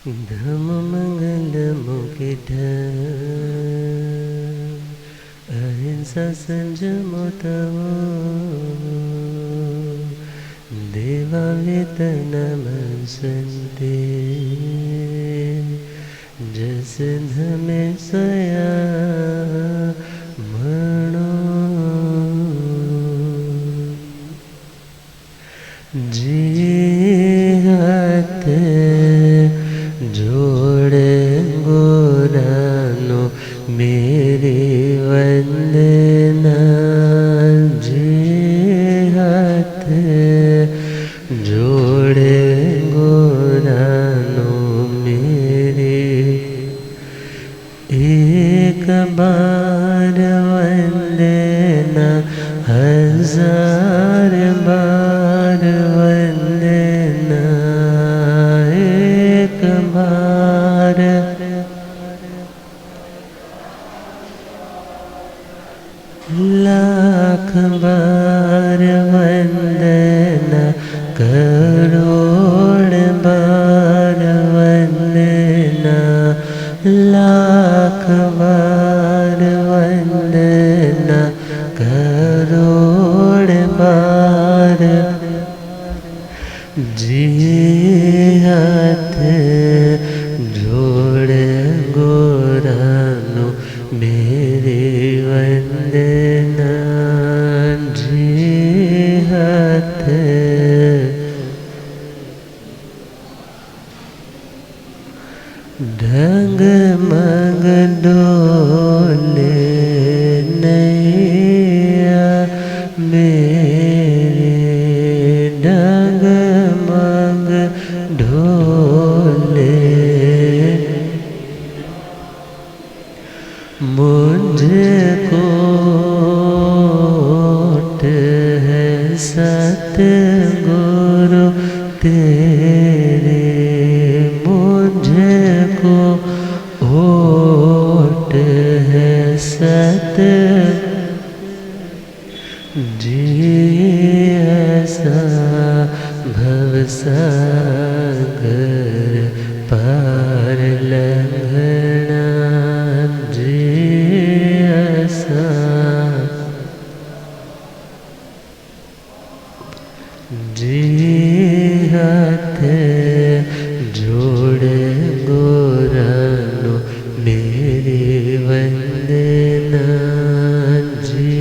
धम मंगल मुकुट अहिंसा संयम तव देवा वेतन नमस्ते जस धमे सया मणो जी हाथ जोड़े गोरानो मेरी वंदना जी हाथ जोड़े गोरानो मेरी एक बार वंदना हजार बार वंदना एक बार लाख बार वंदना करोड़ बार वंदना लाख बार वंदना करोड़ बार जी हाथ जोड़ गोरानो मेरी वंदना जी हाथ ढंग मग डोले नैया मेरे ढंग मग ढोले मुझको है सतगुरु तेरे मुझको ओट है सत जी ऐसा भवसागर पार लंघना जी ऐसा जी हाथ जोड़ गोरानो मेरी वंदना जी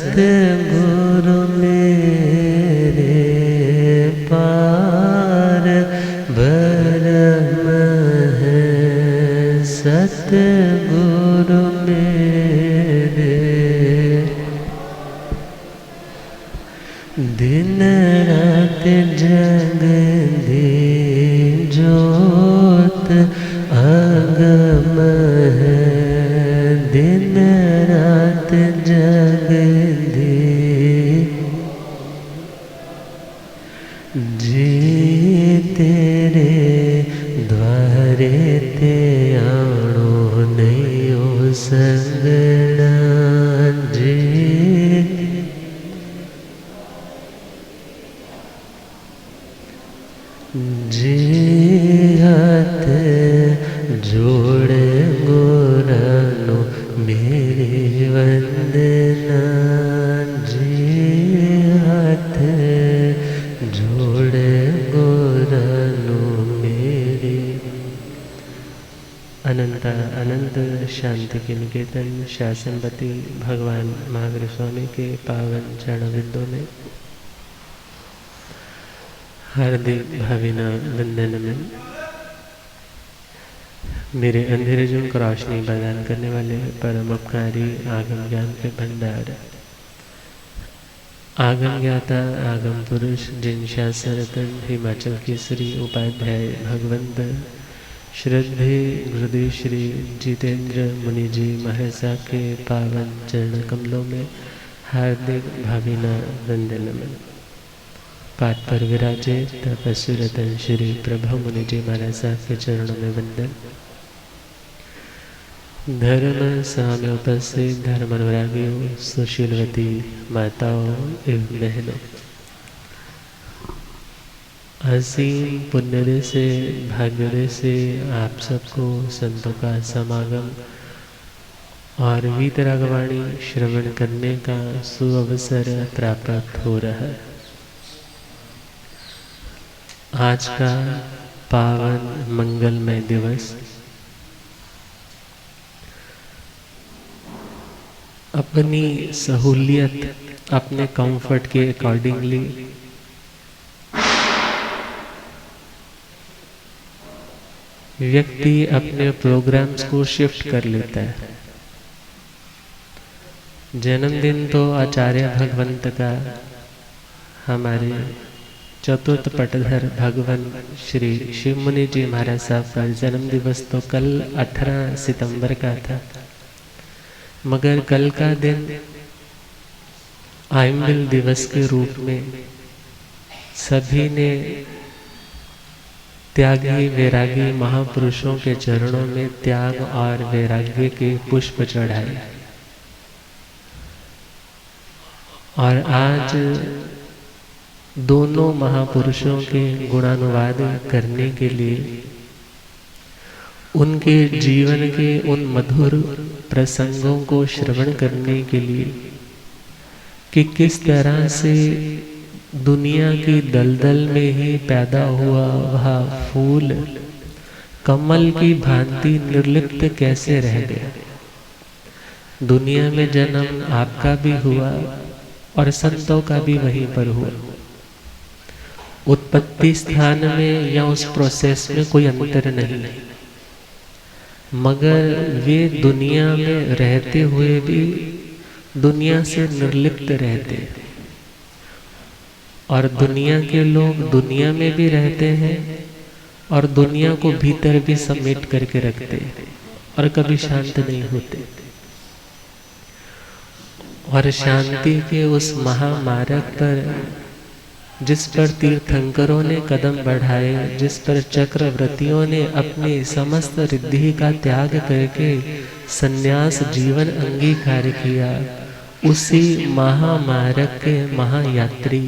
सतगुरु मेरे पार ब्रह्म है सतगुरु मेरे दिन रात जगदी जोत आगम है दिन रात जगदी जी तेरे द्वारे ते आणो नहीं हो संगना जी जी हाथ जोड़े गोरानो मेरी वंदना जी हाथ जोड़े गोरानो मेरी अनंत अनंत शांति के निकेतन शासनपति भगवान महावीर स्वामी के पावन चरणविंदों में हार्दिक भावना वंदन में मेरे अंधेरे जुन को रोशनी प्रदान करने वाले परम उपकारी आगम ज्ञान के भंडार आगम ज्ञाता आगम पुरुष जिन शास्त्र रतन हिमाचल केसरी उपाध्याय भगवंत श्रद्धे गुरुदेव श्री जितेंद्र मुनि जी महर्षा के पावन चरण कमलों में हार्दिक भावना वंदन में पाठ पर विराजे तपस्वी रतन श्री प्रभु मुनि जी महाराज साहब के चरणों में वंदन। धर्म साम्य उपस्थित धर्म अनुरागियों, सुशीलवती माताओं एवं बहनों, असीम पुण्य से भाग्योदय से आप सबको संतों का समागम और वीतरागवाणी श्रवण करने का सुअवसर प्राप्त हो रहा है। आज का पावन मंगलमय दिवस अपनी सहूलियत, अपने कंफर्ट के अकॉर्डिंगली व्यक्ति अपने प्रोग्राम्स को शिफ्ट कर लेता है। जन्मदिन तो आचार्य भगवंत का, हमारे चतुर्थ पटधर भगवान श्री शिव मुनि जी महाराज साहब का जन्म दिवस तो कल 18 सितंबर का था, मगर कल का दिन आइम्बिल दिवस के रूप में सभी ने त्यागी वैरागी महापुरुषों के चरणों में त्याग और वैराग्य के पुष्प चढ़ाए। और आज दोनों महापुरुषों के गुणानुवाद करने के लिए, उनके जीवन के उन मधुर प्रसंगों को श्रवण करने के लिए कि किस तरह से दुनिया की दलदल में ही पैदा हुआ वह फूल कमल की भांति निर्लिप्त कैसे रह गया। दुनिया में जन्म आपका भी हुआ और संतों का भी वहीं पर हुआ। उत्पत्ति स्थान में या उस प्रोसेस में कोई अंतर नहीं, मगर वे दुनिया में रहते हुए भी दुनिया से निर्लिप्त रहते, और दुनिया के लोग दुनिया में भी रहते हैं और दुनिया को भीतर भी समेट करके रखते और कभी शांत नहीं होते। और शांति के उस महामार्ग पर जिस पर तीर्थंकरों ने कदम बढ़ाए, जिस पर चक्रवर्तियों ने अपनी समस्त रिद्धि का त्याग करके संन्यास जीवन अंगीकार किया, उसी महामार्ग के महायात्री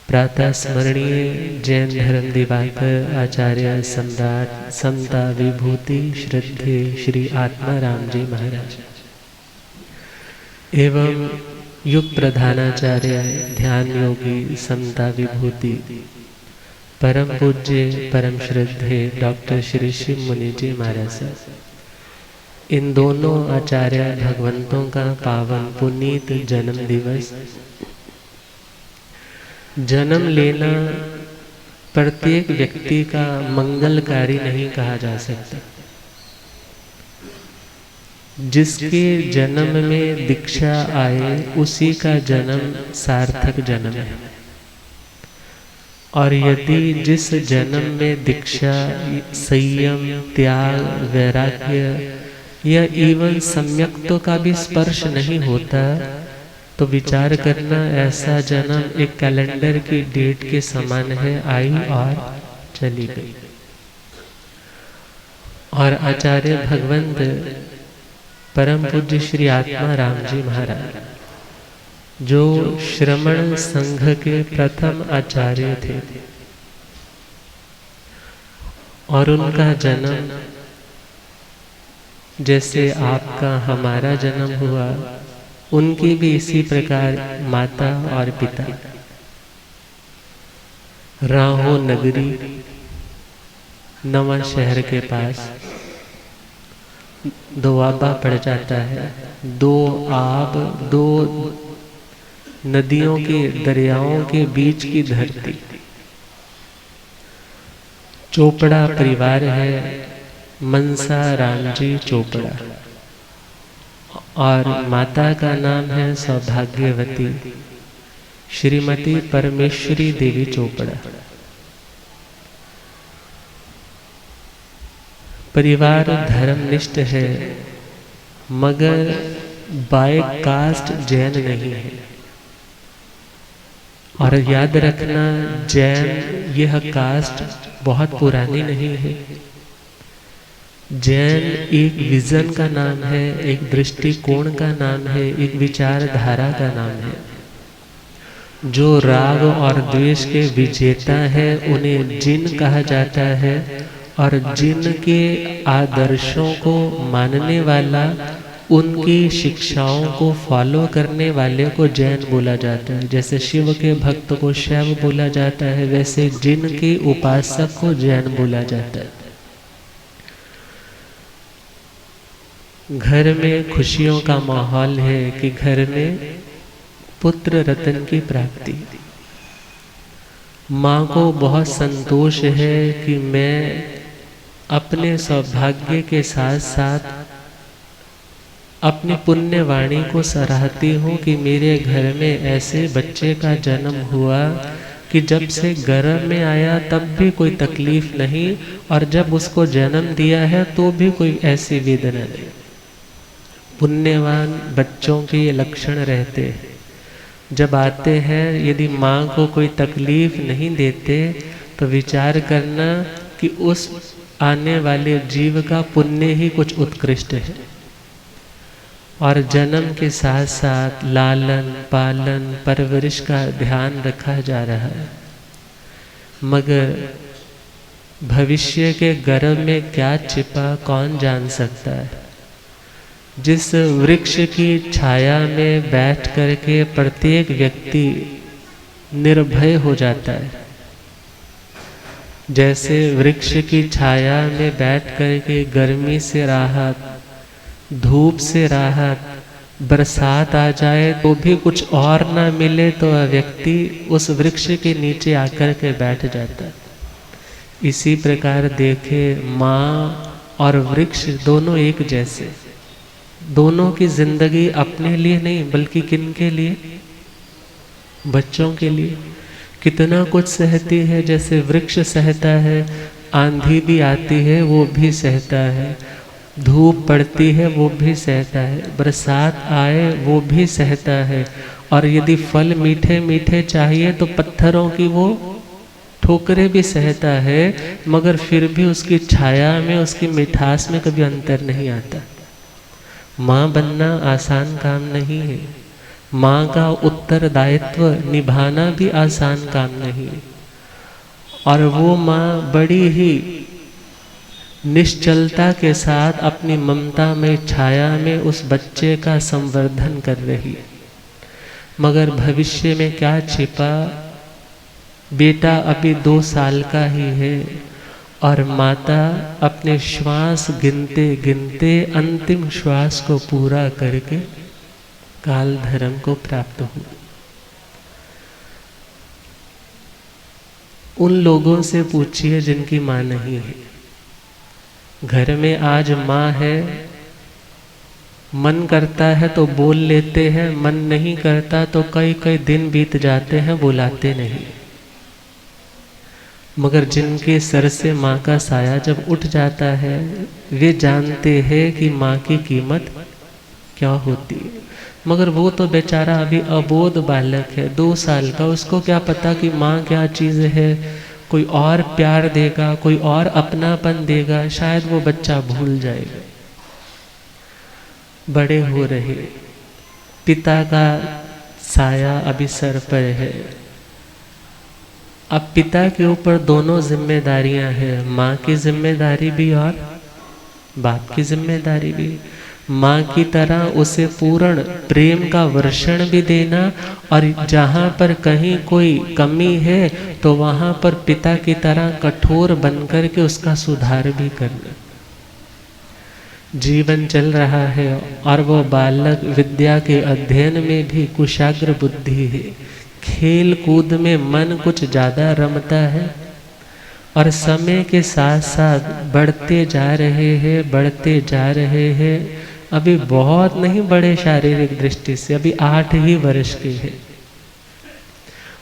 प्रातः स्मरणीय जैन धर्म दिवाकर आचार्य सम्राट समता विभूति श्रद्धे श्री आत्माराम जी महाराज एवं युग प्रधानाचार्य ध्यान योगी समता विभूति परम पूज्य परम श्रद्धे डॉक्टर श्री शिव मुनि जी महाराज, इन दोनों आचार्य भगवंतों का पावन पुनीत जन्म दिवस। जन्म लेना प्रत्येक व्यक्ति का मंगलकारी नहीं कहा जा सकता। जिसके जन्म में दीक्षा आए उसी का जन्म सार्थक जन्म है। और यदि जिस जन्म में दीक्षा, संयम, त्याग, वैराग्य या इवन सम्यक्तों का भी स्पर्श नहीं होता, तो विचार करना ऐसा जन्म एक कैलेंडर की डेट के समान है, आई और चली गई। और आचार्य भगवंत परम पूज्य श्री आत्माराम जी महाराज, जो श्रमण संघ के प्रथम आचार्य थे, और उनका जन्म जैसे आपका हमारा जन्म हुआ, उनकी भी इसी प्रकार माता और पिता राहो नगरी नवा शहर के पास दोआबा पड़ जाता है। दो आब, दो नदियों के, दरियाओं के बीच की धरती। चोपड़ा परिवार है, मनसा रामजी चोपड़ा, और माता का नाम है सौभाग्यवती श्रीमती परमेश्वरी देवी चोपड़ा। परिवार धर्मनिष्ठ है, मगर बाय कास्ट जैन नहीं है। और याद रखना, जैन यह कास्ट बहुत पुरानी नहीं है। जैन एक विजन का नाम है, एक दृष्टिकोण का नाम है, एक विचारधारा का नाम है। जो राग और द्वेष के विजेता है उन्हें जिन कहा जाता है, और जिन के आदर्शों को मानने वाला, उनकी शिक्षाओं को फॉलो करने वाले को जैन बोला जाता है। जैसे शिव के भक्त को शैव बोला जाता है, वैसे जिन के उपासक को जैन बोला जाता है। घर में खुशियों का माहौल है कि घर में पुत्र रत्न की प्राप्ति। माँ को बहुत संतोष है कि मैं अपने सौभाग्य के साथ साथ अपनी पुण्यवाणी को सराहती हूँ कि मेरे घर में ऐसे बच्चे का जन्म हुआ कि जब से गर्भ में आया तब भी कोई तकलीफ नहीं, और जब उसको जन्म दिया है तो भी कोई ऐसी वेदना नहीं। पुण्यवान बच्चों के ये लक्षण रहते हैं। जब आते हैं, यदि माँ को कोई तकलीफ नहीं देते तो विचार करना कि उस आने वाले जीव का पुण्य ही कुछ उत्कृष्ट है। और जन्म के साथ साथ लालन पालन परवरिश का ध्यान रखा जा रहा है। मगर भविष्य के गर्भ में क्या छिपा कौन जान सकता है। जिस वृक्ष की छाया में बैठ करके प्रत्येक व्यक्ति निर्भय हो जाता है, जैसे वृक्ष की छाया में बैठ करके गर्मी से राहत, धूप से राहत, बरसात आ जाए तो भी कुछ और ना मिले तो व्यक्ति उस वृक्ष के नीचे आकर के बैठ जाता है। इसी प्रकार देखे माँ और वृक्ष दोनों एक जैसे, दोनों की जिंदगी अपने लिए नहीं बल्कि किन के लिए, बच्चों के लिए। कितना कुछ सहती है, जैसे वृक्ष सहता है, आंधी भी आती है वो भी सहता है, धूप पड़ती है वो भी सहता है, बरसात आए वो भी सहता है। और यदि फल मीठे मीठे चाहिए तो पत्थरों की वो ठोकरें भी सहता है, मगर फिर भी उसकी छाया में, उसकी मिठास में कभी अंतर नहीं आता। माँ बनना आसान काम नहीं है, माँ का उत्तरदायित्व निभाना भी आसान काम नहीं है। और वो माँ बड़ी ही निश्चलता के साथ अपनी ममता में छाया में उस बच्चे का संवर्धन कर रही है। मगर भविष्य में क्या छिपा, बेटा अभी 2 साल का ही है और माता अपने श्वास गिनते गिनते अंतिम श्वास को पूरा करके काल धर्म को प्राप्त हुई। उन लोगों से पूछिए जिनकी माँ नहीं है। घर में आज माँ है, मन करता है तो बोल लेते हैं, मन नहीं करता तो कई कई दिन बीत जाते हैं, बुलाते नहीं। मगर जिनके सर से माँ का साया जब उठ जाता है, वे जानते हैं कि माँ की कीमत क्या होती है। मगर वो तो बेचारा अभी अबोध बालक है, 2 साल का, उसको क्या पता कि माँ क्या चीज़ है। कोई और प्यार देगा, कोई और अपनापन देगा, शायद वो बच्चा भूल जाएगा। बड़े हो रहे, पिता का साया अभी सर पर है। अब पिता के ऊपर दोनों जिम्मेदारियां हैं, माँ की जिम्मेदारी भी और बाप की जिम्मेदारी भी। माँ की तरह उसे पूर्ण प्रेम का वर्षण भी देना, और जहाँ पर कहीं कोई कमी है तो वहाँ पर पिता की तरह कठोर बनकर के उसका सुधार भी करना। जीवन चल रहा है और वो बालक विद्या के अध्ययन में भी कुशाग्र बुद्धि है, खेल कूद में मन कुछ ज़्यादा रमता है, और समय के साथ साथ बढ़ते जा रहे हैं। अभी बहुत नहीं बड़े शारीरिक दृष्टि से, अभी 8 ही वर्ष के हैं।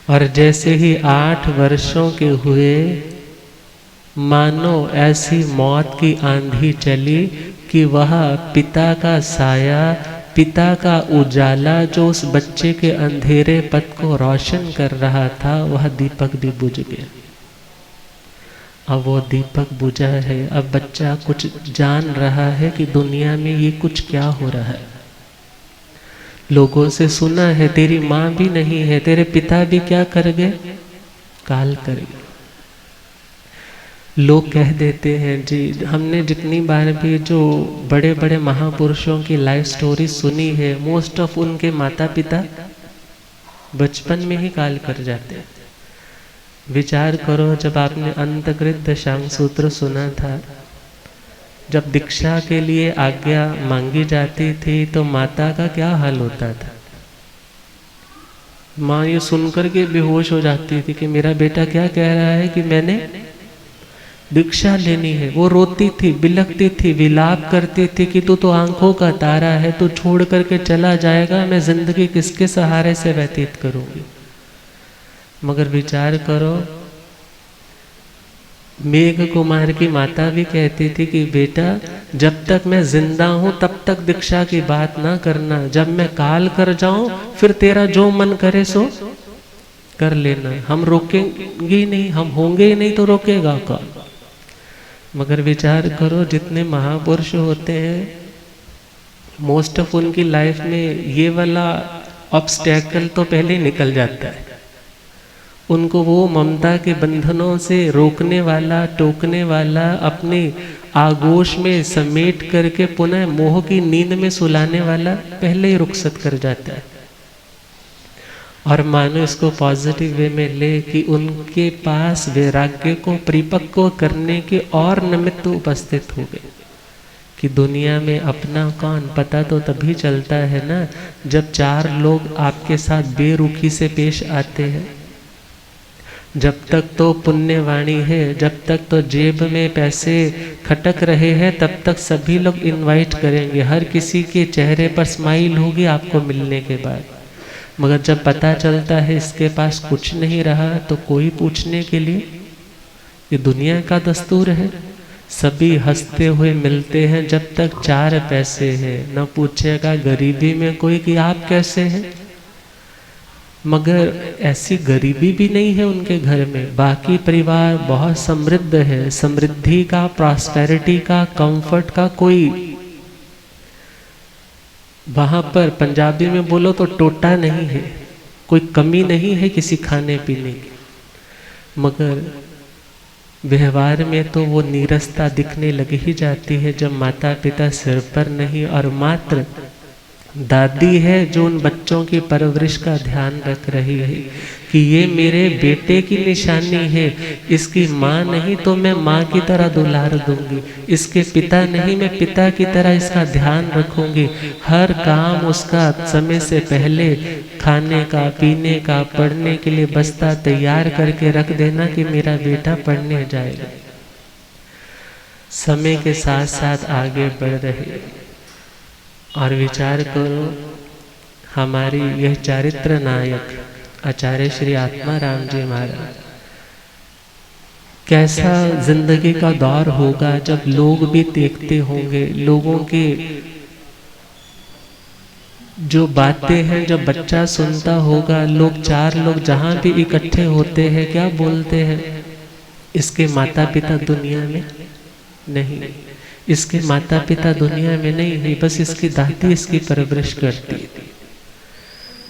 और जैसे ही 8 वर्षों के हुए, मानो ऐसी मौत की आंधी चली कि वह पिता का साया, पिता का उजाला जो उस बच्चे के अंधेरे पथ को रोशन कर रहा था, वह दीपक भी बुझ गया। अब वो दीपक बुझा है। अब बच्चा कुछ जान रहा है कि दुनिया में ये कुछ क्या हो रहा है। लोगों से सुना है तेरी माँ भी नहीं है, तेरे पिता भी क्या कर गए, काल कर गए। लोग कह देते हैं जी, हमने जितनी बार भी जो बड़े बड़े महापुरुषों की लाइफ स्टोरी सुनी है, मोस्ट ऑफ उनके माता पिता बचपन में ही काल कर जाते हैं। विचार करो, जब आपने अंतकृत दशांग सूत्र सुना था, जब दीक्षा के लिए आज्ञा मांगी जाती थी तो माता का क्या हाल होता था। माँ ये सुनकर के बेहोश हो जाती थी कि मेरा बेटा क्या कह रहा है कि मैंने दीक्षा लेनी है। वो रोती थी, बिलखती थी, विलाप करती थी कि तू तो आंखों का तारा है, तू छोड़ करके चला जाएगा, मैं जिंदगी किसके सहारे से व्यतीत करूंगी। मगर विचार करो, मेघ कुमार की माता भी कहती थी कि बेटा जब तक मैं जिंदा हूं तब तक दीक्षा की बात ना करना, जब मैं काल कर जाऊं फिर तेरा जो मन करे सो कर लेना, हम रोकेंगे नहीं, हम होंगे ही नहीं तो रोकेगा कौन। मगर विचार करो, जितने महापुरुष होते हैं मोस्ट ऑफ उनकी लाइफ में ये वाला ऑब्स्टेकल तो पहले ही निकल जाता है। उनको वो ममता के बंधनों से रोकने वाला, टोकने वाला, अपने आगोश में समेट करके पुनः मोह की नींद में सुलाने वाला पहले ही रुखसत कर जाता है। और मानो इसको पॉजिटिव वे में ले कि उनके पास वैराग्य को परिपक्व करने के और निमित्त उपस्थित हो गए कि दुनिया में अपना कौन पता तो तभी चलता है ना, जब चार लोग आपके साथ बेरुखी से पेश आते हैं। जब तक तो पुण्यवाणी है, जब तक तो जेब में पैसे खटक रहे हैं, तब तक सभी लोग इनवाइट करेंगे, हर किसी के चेहरे पर स्माइल होगी आपको मिलने के बाद। मगर जब पता चलता है इसके पास कुछ नहीं रहा तो कोई पूछने के लिए, ये दुनिया का दस्तूर है। सभी हंसते हुए मिलते हैं जब तक चार पैसे हैं, न पूछेगा गरीबी में कोई कि आप कैसे हैं। मगर ऐसी गरीबी भी नहीं है उनके घर में, बाकी परिवार बहुत समृद्ध है, समृद्धि का, प्रॉस्पेरिटी का, कंफर्ट का कोई वहां पर पंजाबी में बोलो तो टोटा नहीं है, कोई कमी नहीं है किसी खाने पीने की। मगर व्यवहार में तो वो नीरसता दिखने लग ही जाती है जब माता पिता सिर पर नहीं और मात्र दादी है जो उन बच्चों की परवरिश का ध्यान रख रही है कि ये मेरे बेटे की निशानी है, इसकी माँ नहीं तो मैं माँ की तरह दुलार दूंगी, इसके पिता नहीं मैं पिता की तरह इसका ध्यान रखूंगी, हर काम उसका समय से पहले खाने का, पीने का, पढ़ने के लिए बस्ता तैयार करके रख देना कि मेरा बेटा पढ़ने जाएगा। समय के साथ साथ आगे बढ़ रहे और विचार करो, हमारी यह चारित्र नायक आचार्य श्री आत्माराम जी महाराज, कैसा जिंदगी का दौर होगा जब लोग भी देखते होंगे, लोगों के जो बातें हैं जब बच्चा सुनता होगा, लोग चार लोग जहां भी इकट्ठे होते हैं क्या बोलते हैं, इसके माता पिता दुनिया में नहीं, इसके माता पिता दुनिया में नहीं है, बस इसकी दादी इसकी परवरिश करती है।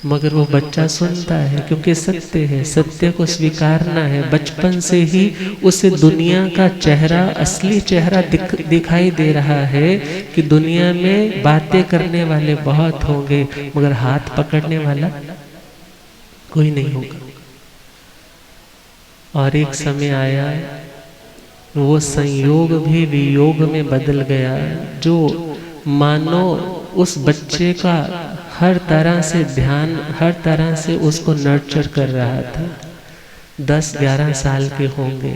मगर वो बच्चा सुनता है क्योंकि सत्य है, सत्य को स्वीकारना है। बचपन से ही उसे दुनिया का चेहरा, असली चेहरा दिखाई दे रहा है कि दुनिया में बातें करने वाले बहुत होंगे मगर हाथ पकड़ने वाला कोई नहीं होगा। और एक समय आया, वो संयोग भी वियोग में बदल गया, जो मानो उस बच्चे का हर तरह से ध्यान, हर तरह से उसको नर्चर कर रहा था। 10-11 साल के होंगे,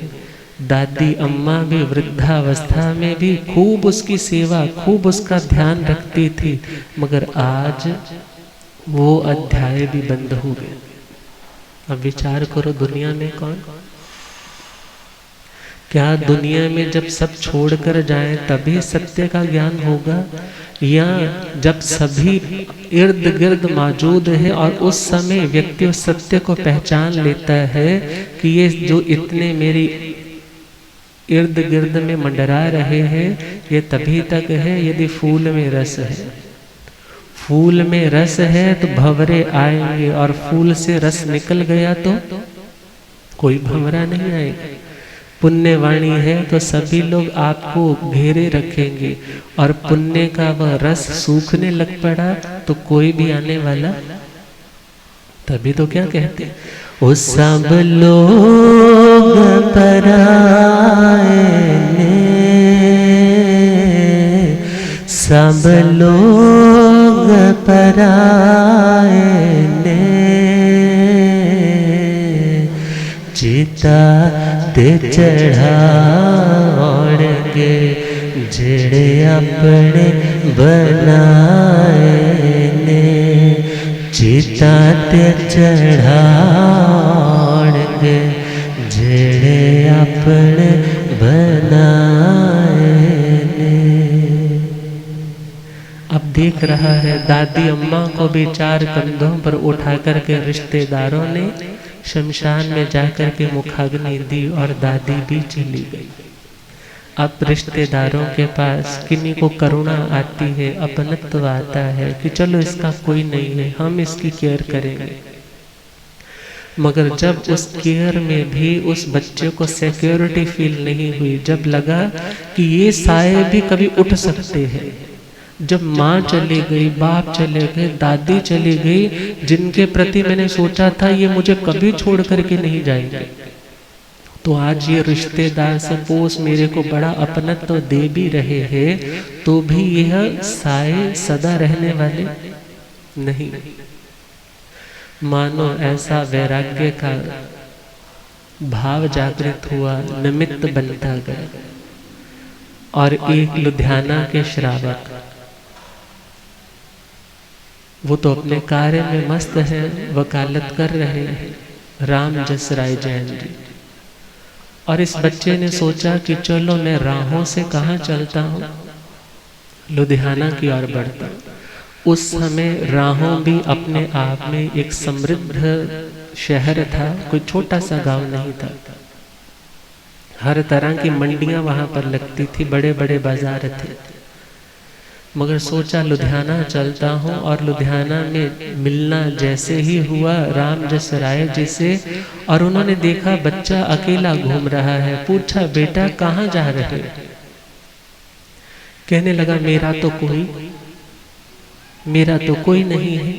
दादी अम्मा भी वृद्धावस्था में भी खूब उसकी सेवा, खूब उसका ध्यान रखती थी, मगर आज वो अध्याय भी बंद हो गए। अब विचार करो, दुनिया में कौन, क्या दुनिया में जब सब छोड़कर जाएं तभी सत्य का ज्ञान होगा, या जब सभी इर्द गिर्द मौजूद है और उस समय व्यक्ति उस सत्य को पहचान लेता है कि ये जो इतने मेरी इर्द गिर्द में मंडरा रहे हैं, ये तभी तक है यदि फूल में रस है। फूल में रस है तो भंवरे आएंगे, और फूल से रस निकल गया तो कोई भंवरा नहीं आएगा। पुण्यवाणी है तो सभी लोग आपको घेरे रखेंगे, और पुण्य का वह रस सूखने लग पड़ा तो कोई भी आने वाला। तभी तो क्या कहते हैं, ओ सब लोग पराए ने, सब लोग पराए ने, चिता ते चढ़ाओगे जेड़े अपने बनाए ने, चिता ते चढ़ाओगे जेड़े अपने बनाए ने। अब देख रहा है दादी अम्मा को भी 4 कंधों पर उठा करके रिश्तेदारों ने शमशान में जाकर के मुखाग्नि दी, और दादी भी चली गई। अब रिश्तेदारों के पास किन्हीं को करुणा आती है, अपनत्व आता है कि चलो इसका कोई नहीं है, हम इसकी केयर करेंगे। मगर जब उस केयर में भी उस बच्चे को सिक्योरिटी फील नहीं हुई, जब लगा कि ये साए भी कभी उठ सकते हैं, जब माँ चली गई, बाप चले गए, दादी चली गई, जिनके प्रति मैंने सोचा था ये मुझे कभी छोड़ करके नहीं जाएंगे, तो आज ये रिश्तेदार सपोज मेरे को बड़ा अपनत्व दे भी रहे हैं, तो भी यह साए सदा रहने वाले नहीं। मानो ऐसा वैराग्य का भाव जागृत हुआ, निमित्त बनता गया। और एक लुधियाना के श्रावक, वो तो अपने कार्य में मस्त है, वकालत कर रहे हैं, राम जसराय जैन जी। और इस बच्चे ने सोचा कि चलो मैं राहों से कहाँ चलता हूँ, लुधियाना की ओर बढ़ता। उस समय राहों भी अपने आप में एक समृद्ध शहर था, कोई छोटा सा गांव नहीं था। हर तरह की मंडियां वहां पर लगती थी, बड़े बड़े बाजार थे। मगर सोचा लुधियाना चलता हूँ, और लुधियाना में मिलना जैसे ही हुआ राम जसराय जी से, और उन्होंने देखा बच्चा अकेला घूम रहा है। पूछा बेटा कहाँ जा रहे हो? कहने लगा मेरा तो कोई नहीं है,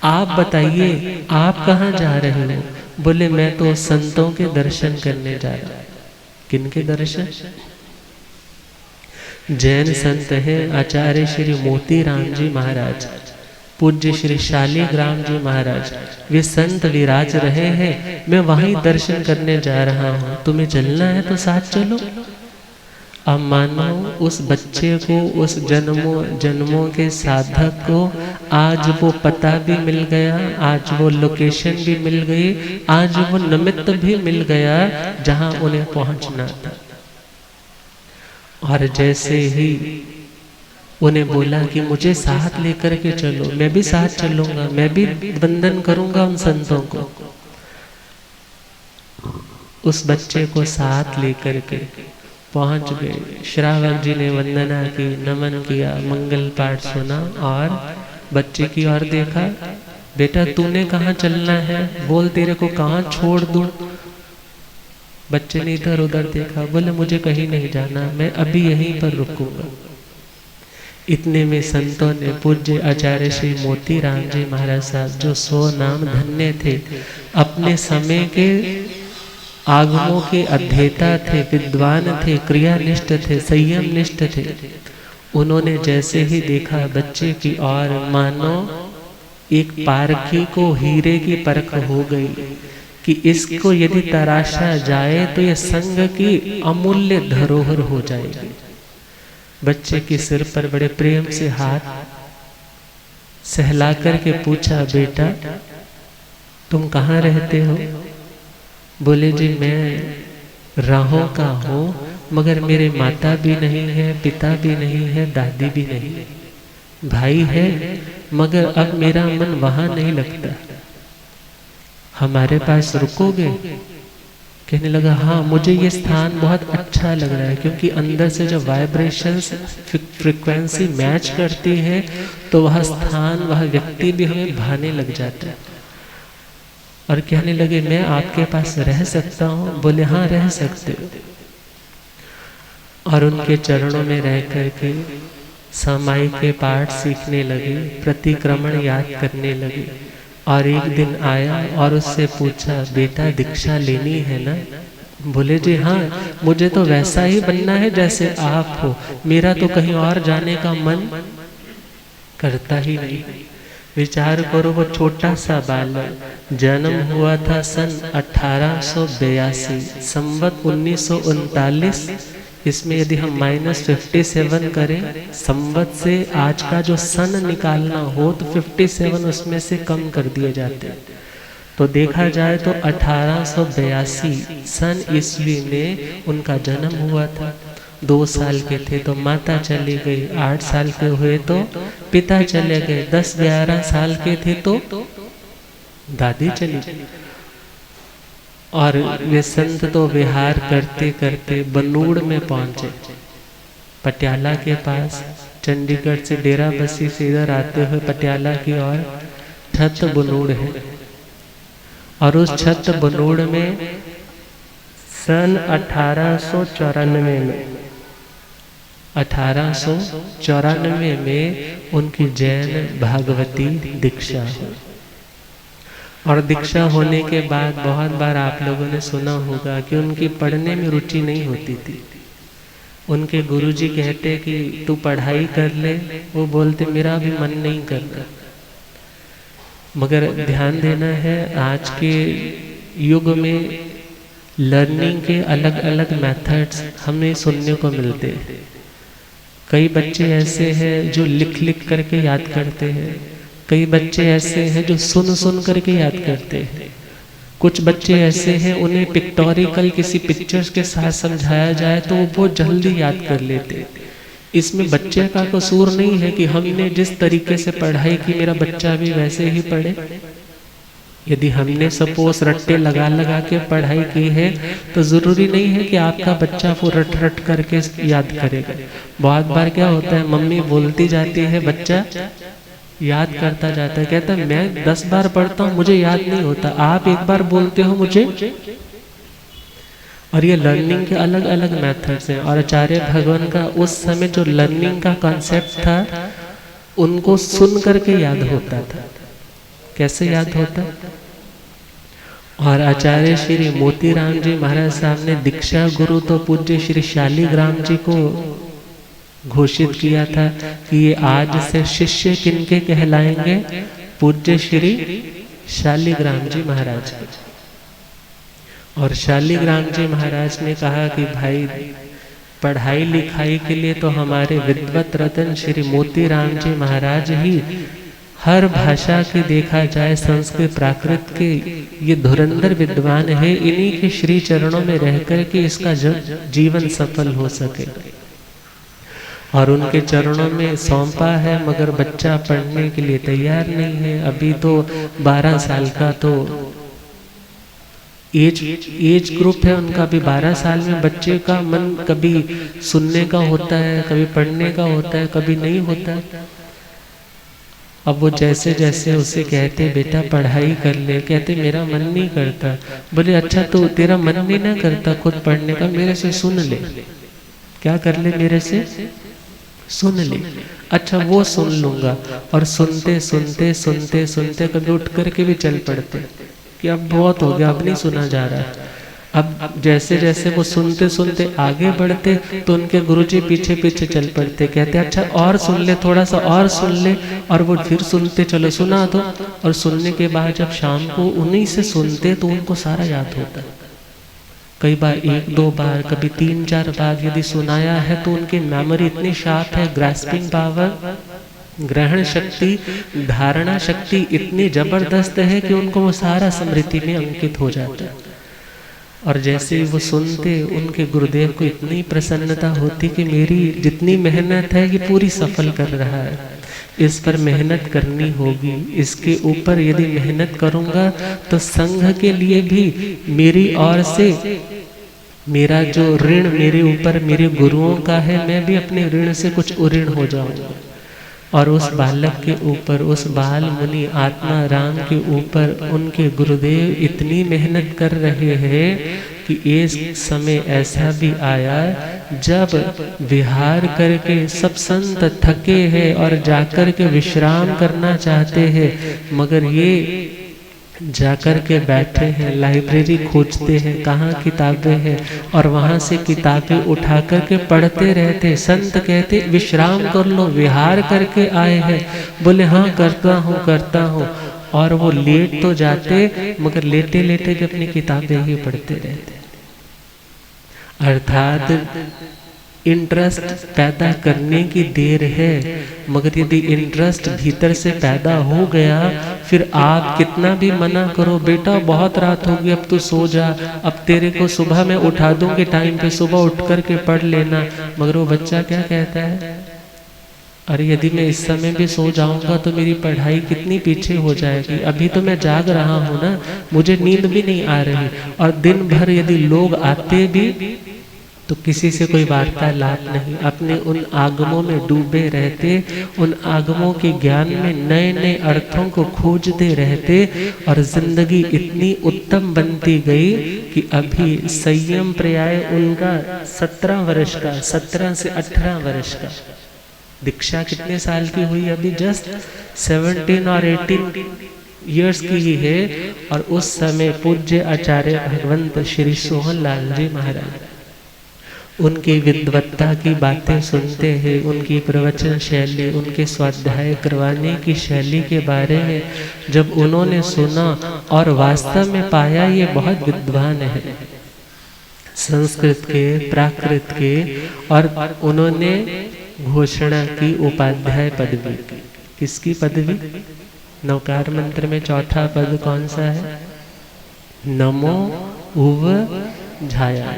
आप बताइए आप कहाँ जा रहे हो? बोले मैं तो संतों के दर्शन करने जा रहा हूँ। किनके दर्शन? जैन संत हैं आचार्य श्री मोतीराम जी महाराज, पूज्य श्री शालिग्राम जी महाराज, वे संत विराज रहे हैं। मैं वहीं दर्शन करने जा रहा हूँ, तुम्हें चलना है तो साथ चलो। अब मानो उस बच्चे को, उस जन्मों के साधक को आज वो पता भी मिल गया, आज वो लोकेशन भी मिल गई, आज वो निमित्त भी मिल गया जहाँ उन्हें पहुँचना था। और जैसे ही उन्हें बोला कि मुझे साथ लेकर के चलो, मैं भी साथ चलूंगा, मैं भी वंदन करूंगा उन संतों को। उस बच्चे को साथ लेकर के पहुंच गए। श्रावक जी ने वंदना की, नमन किया, मंगल पाठ सुना, और बच्चे की ओर देखा। बेटा तूने कहाँ चलना है? बोल तेरे को कहाँ छोड़ दूं? बच्चे ने इधर उधर देखा, बोले मुझे कहीं नहीं जाना, मैं अभी यहीं पर रुकूंगा। इतने में संतों ने, पूज्य आचार्य श्री मोतीराम जी महाराज साहब जो 100 नाम धन्य थे, अपने समय के आगमों के अध्येता थे, विद्वान थे, क्रियानिष्ठ थे, संयम निष्ठ थे, उन्होंने जैसे ही देखा बच्चे की ओर, मानो एक पारखी को हीरे की परख हो गई कि इसको यदि तराशा जाए तो ये संग की अमूल्य धरोहर हो जाएगी। बच्चे के सिर पर बड़े प्रेम से हाथ सहला करके पूछा, बेटा तुम कहाँ रहते हो? बोले जी मैं राहों का हूँ, मगर मेरे माता भी नहीं है, पिता भी नहीं है, दादी भी नहीं है, भाई है, मगर अब मेरा मन वहाँ नहीं लगता, हमारे पास रुकोगे? कहने लगा हाँ मुझे ये स्थान बहुत अच्छा लग रहा है, क्योंकि अंदर से जब वाइब्रेशंस फ्रिक्वेंसी मैच करती है तो वह स्थान वह व्यक्ति भी हमें भाने लग जाता है। और कहने लगे मैं आपके पास रह सकता हूँ? बोले हाँ रह सकते हो। और उनके चरणों में रह करके समाई के पाठ सीखने लगे, प्रतिक्रमण याद करने लगे। और एक दिन आया और उससे पूछा बेटा दीक्षा लेनी है ना? बोले जी हाँ, मुझे तो वैसा ही बनना है जैसे आप हो, मेरा तो कहीं और जाने का मन करता ही नहीं। विचार करो, वो छोटा सा बालक जन्म हुआ था सन 1882, संवत 1939। इसमें यदि हम -57 करें संवत से आज का जो सन निकालना हो तो 57 उसमें से कम कर दिए जाते हैं। तो देखा जाए तो 1882 सन ईस्वी में उनका जन्म हुआ था। 2 साल के थे तो माता चली गई, 8 साल के हुए तो पिता चले गए, 10-11 साल के थे तो दादी चली गई। और वे संत तो विहार करते करते बनूड़ में पहुंचे, पटियाला के पास। चंडीगढ़ से डेरा बस्सी से इधर आते हुए पटियाला की ओर छत बनूड़ है। और उस छत बनूड़ में सन 1894 में उनकी जैन भागवती दीक्षा हुई। और दीक्षा होने के बाद बहुत बार आप लोगों ने सुना होगा कि उनकी पढ़ने में रुचि नहीं होती थी। उनके गुरुजी कहते कि तू पढ़ाई कर ले, वो बोलते मेरा भी मन नहीं करता। मगर ध्यान देना है, आज के युग में लर्निंग के अलग अलग मेथड्स हमें सुनने को मिलते हैं। कई बच्चे ऐसे हैं जो लिख लिख करके याद करते हैं, कई बच्चे ऐसे हैं जो सुन सुन करके याद करते हैं, कुछ बच्चे ऐसे हैं उन्हें पिक्टोरिकल किसी पिक्चर्स के साथ समझाया जाए तो वो बहुत जल्दी याद कर लेते हैं। इसमें बच्चे का कसूर नहीं है कि हमने जिस तरीके से पढ़ाई की मेरा बच्चा भी वैसे ही पढ़े। यदि हमने सपोज रट्टे लगा लगा के पढ़ाई की है तो जरूरी नहीं है कि आपका बच्चा वो रट रट करके याद करेगा। बहुत बार क्या होता है, मम्मी बोलती जाती है, बच्चा याद करता जाता है, कहता है मैं 10 बार पढ़ता हूँ मुझे याद नहीं होता, आप एक बार बोलते हो मुझे। और ये लर्निंग के अलग अलग मेथड्स हैं। और आचार्य भगवान का उस समय जो लर्निंग का कॉन्सेप्ट था उनको सुन करके याद होता था। कैसे याद होता? और आचार्य श्री मोतीराम जी महाराज साहब ने दीक्षा गुरु तो पूज्य श्री शालिग्राम जी को घोषित किया था कि ये आज से शिष्य किनके कहलाएंगे? पूज्य श्री शालिग्राम जी महाराज। और शालिग्राम जी महाराज ने कहा कि भाई पढ़ाई लिखाई के लिए तो हमारे विद्वत रतन श्री मोतीराम जी महाराज ही हर भाषा के देखा जाए संस्कृत प्राकृत के ये धुरंधर विद्वान है। इन्हीं के श्री चरणों में रहकर के इसका जीवन सफल हो सके। और उनके चरणों में सौंपा है, मगर बच्चा पढ़ने के लिए तैयार नहीं है। अभी तो 12 साल का तो एज ग्रुप है उनका। भी 12 साल में बच्चे का मन कभी सुनने का होता है, कभी पढ़ने का होता है, कभी नहीं होता है। अब वो जैसे जैसे उसे कहते बेटा पढ़ाई कर ले, कहते मेरा मन नहीं करता। बोले अच्छा तो तेरा मन भी ना करता खुद पढ़ने का, मेरे से सुन ले। क्या कर ले? मेरे से सुन ले। अच्छा वो सुन लूंगा। और सुनते सुनते सुनते सुनते कभी उठ करके भी चल पड़ते कि अब बहुत हो गया, अब नहीं सुना जा रहा है। अब जैसे जैसे वो सुनते सुनते आगे बढ़ते तो उनके गुरुजी पीछे पीछे चल पड़ते, कहते अच्छा और सुन ले, थोड़ा सा और सुन ले। और वो फिर सुनते, चलो सुना दो। और सुनने के बाद जब शाम को उन्हीं से सुनते तो उनको सारा याद होता। कई बार 1-2 बार, कभी 3-4 बार यदि सुनाया है तो उनकी मेमोरी इतनी शार्प है, ग्रास्पिंग पावर, ग्रहण शक्ति, धारणा शक्ति इतनी जबरदस्त है कि उनको वो सारा स्मृति में अंकित हो जाता है। और जैसे ही वो सुनते उनके गुरुदेव को इतनी प्रसन्नता होती कि मेरी जितनी मेहनत है ये पूरी सफल कर रहा है। इस पर मेहनत करनी होगी। इसके ऊपर यदि मेहनत करूंगा तो संघ के लिए भी मेरी ओर से मेरा जो ऋण मेरे ऊपर मेरे गुरुओं का है, मैं भी अपने ऋण से कुछ उऋण हो जाऊंगा। और उस बालक के ऊपर, उस बाल मुनि आत्मा राम के ऊपर उनके गुरुदेव इतनी मेहनत कर रहे हैं कि एक समय ऐसा भी आया जब विहार करके सब संत थके हैं और जाकर के विश्राम करना चाहते हैं, मगर ये जाकर के बैठे हैं, लाइब्रेरी खोजते हैं कहाँ किताबें हैं, और वहाँ से किताबें उठा करके पढ़ते रहते। संत कहते विश्राम कर लो, विहार करके आए हैं। बोले हाँ करता हूँ। और वो लेट तो जाते, मगर लेटे लेटे भी अपनी किताबें ही पढ़ते रहते। अर्थात इंटरेस्ट पैदा करने की देर है, मगर यदि इंटरेस्ट भीतर से पैदा हो गया, फिर आप कितना भी मना करो, बेटा बहुत रात हो गई अब तू सो जा, अब तेरे को सुबह मैं उठा दूंगी टाइम पे, सुबह उठ करके पढ़ लेना, मगर वो बच्चा क्या कहता है, अरे यदि मैं इस समय भी सो जाऊंगा तो मेरी पढ़ाई कितनी पीछे हो जाएगी, अभी तो मैं जाग रहा हूँ ना, मुझे नींद भी नहीं आ रही। और दिन भर यदि लोग आते भी तो किसी से कोई वार्तालाप नहीं, अपने उन आगमों में डूबे रहते, उन आगमों के ज्ञान में नए नए अर्थों को खोजते रहते, और जिंदगी इतनी उत्तम बनती गई कि अभी संयम पर्याय उनका 17 वर्ष का, 17 से 18 वर्ष का। दीक्षा कितने साल की हुई? अभी जस्ट 17 और 18 ईयर्स की ही है। और उस समय पूज्य आचार्य भगवंत श्री सोहन लाल जी महाराज उनकी विद्वत्ता की बातें सुनते हैं, उनकी प्रवचन शैली, उनके स्वाध्याय करवाने की शैली के बारे में जब उन्होंने सुना और वास्तव में पाया ये बहुत विद्वान है संस्कृत के, प्राकृत के, और उन्होंने घोषणा की उपाध्याय पदवी। किसकी पदवी? नवकार मंत्र में चौथा पद कौन सा है? नमो उव झाया।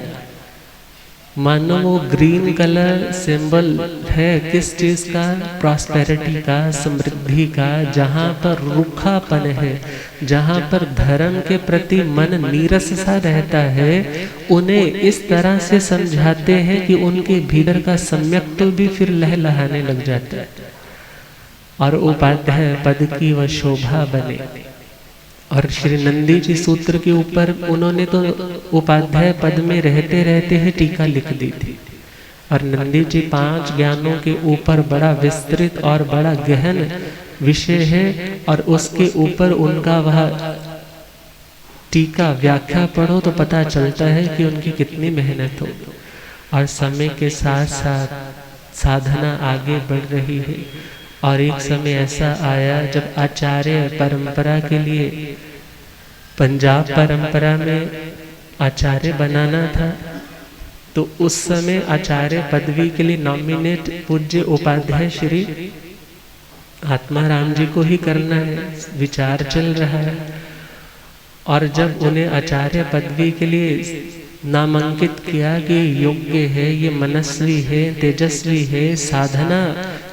मानो वो ग्रीन कलर सिंबल है किस चीज का? प्रॉस्पेरिटी का, समृद्धि का। जहाँ पर रूखापन है, जहाँ पर धर्म के प्रति मन नीरस सा रहता है, उन्हें इस तरह से समझाते हैं कि उनके भीतर का सम्यक तो भी फिर लहलहाने लग जाता है और उपाध्याय पद की वह शोभा बने। और श्री नंदी जी सूत्र के ऊपर उन्होंने तो उपाध्याय पद में रहते रहते ही टीका लिख दी थी। और नंदी जी 5 ज्ञानों के ऊपर बड़ा विस्तृत और बड़ा गहन विषय है, और उसके ऊपर उनका वह टीका व्याख्या पढ़ो तो पता चलता है कि उनकी कितनी मेहनत हो। और समय के साथ साथ साधना आगे बढ़ रही है। और एक समय ऐसा आया जब आचार्य परंपरा के लिए पंजाब परंपरा में आचार्य बनाना था, तो उस समय आचार्य पदवी के लिए नॉमिनेट पूज्य उपाध्याय श्री आत्माराम जी को ही करना है, विचार चल रहा है। और जब उन्हें आचार्य पदवी के लिए नामांकित किया कि योग्य है, ये मनस्वी है, तेजस्वी है, साधना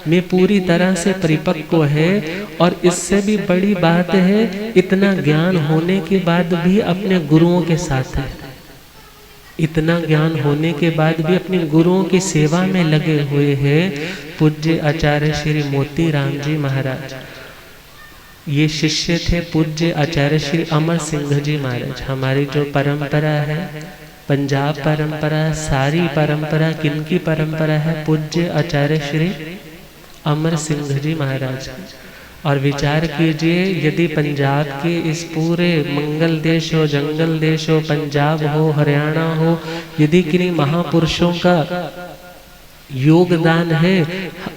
में पूरी तरह से परिपक्व है, और इससे भी बड़ी बात है इतना ज्ञान होने के बाद भी अपने गुरुओं के साथ है, इतना ज्ञान होने के बाद भी अपने गुरुओं की सेवा में लगे हुए हैं पूज्य आचार्य श्री मोती राम जी महाराज। ये शिष्य थे पूज्य आचार्य श्री अमर सिंह जी महाराज। हमारी जो परंपरा है पंजाब परंपरा, सारी परंपरा किनकी परंपरा है? पूज्य आचार्य श्री अमर सिंह जी महाराज। और विचार कीजिए, यदि पंजाब के इस पूरे मंगल देश हो, जंगल देश हो, पंजाब हो, हरियाणा हो, यदि किन्हीं महापुरुषों का योगदान है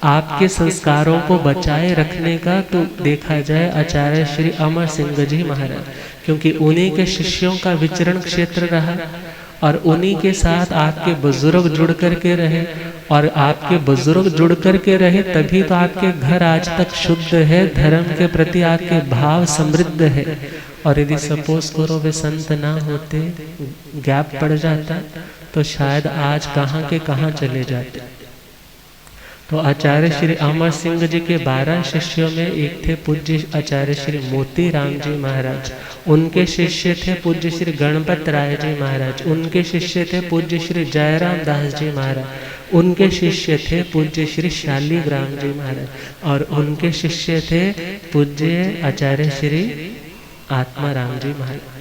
आपके संस्कारों को बचाए रखने का, तो देखा जाए आचार्य श्री अमर सिंह जी महाराज, क्योंकि उन्हीं के शिष्यों का विचरण क्षेत्र रहा और उन्हीं के साथ आपके बुजुर्ग जुड़ करके रहे, और आपके बुजुर्ग जुड़ करके रहे तभी तो आपके घर आज तक शुद्ध है, धर्म के प्रति आपके भाव समृद्ध है। और यदि सपोज करो वे संत ना होते, गैप पड़ जाता, तो शायद आज कहाँ के कहाँ चले जाते। तो आचार्य श्री अमर सिंह जी के 12 शिष्यों में एक थे पूज्य आचार्य श्री मोती राम जी महाराज, उनके शिष्य थे पूज्य श्री गणपत राय जी महाराज, उनके शिष्य थे पूज्य श्री जयराम दास जी महाराज, उनके शिष्य थे पूज्य श्री शालीग्राम जी महाराज, और उनके शिष्य थे पूज्य आचार्य श्री आत्माराम जी महाराज।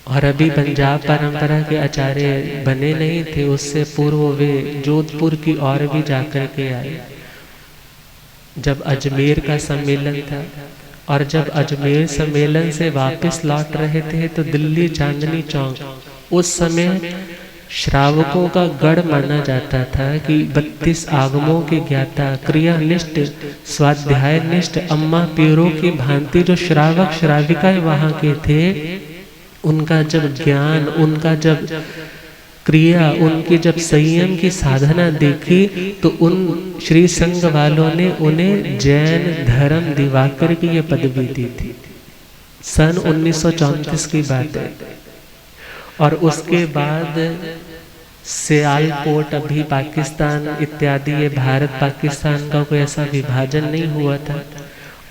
और अभी पंजाब परंपरा के आचार्य बने नहीं थे, उससे पूर्व वे जोधपुर की ओर भी जाकर के आए। जब अजमेर का सम्मेलन था और जब अजमेर सम्मेलन से वापस लौट रहे थे तो दिल्ली चांदनी चौक उस समय श्रावकों का गढ़ माना जाता था कि 32 आगमों के ज्ञाता, क्रियानिष्ठ, स्वाध्यायनिष्ठ अम्मा पीरों की भांति जो श्रावक श्राविकाएं वहां के थे, उनका जब ज्ञान, उनका जब क्रिया, उनकी जब संयम की साधना देखी तो उन श्री संघ वालों ने उन्हें जैन धर्म दिवाकर की ये पदवी दी थी। सन 1934 की बात है। और उसके बाद सियालकोट, अभी पाकिस्तान इत्यादि, ये भारत पाकिस्तान का कोई ऐसा विभाजन नहीं हुआ था,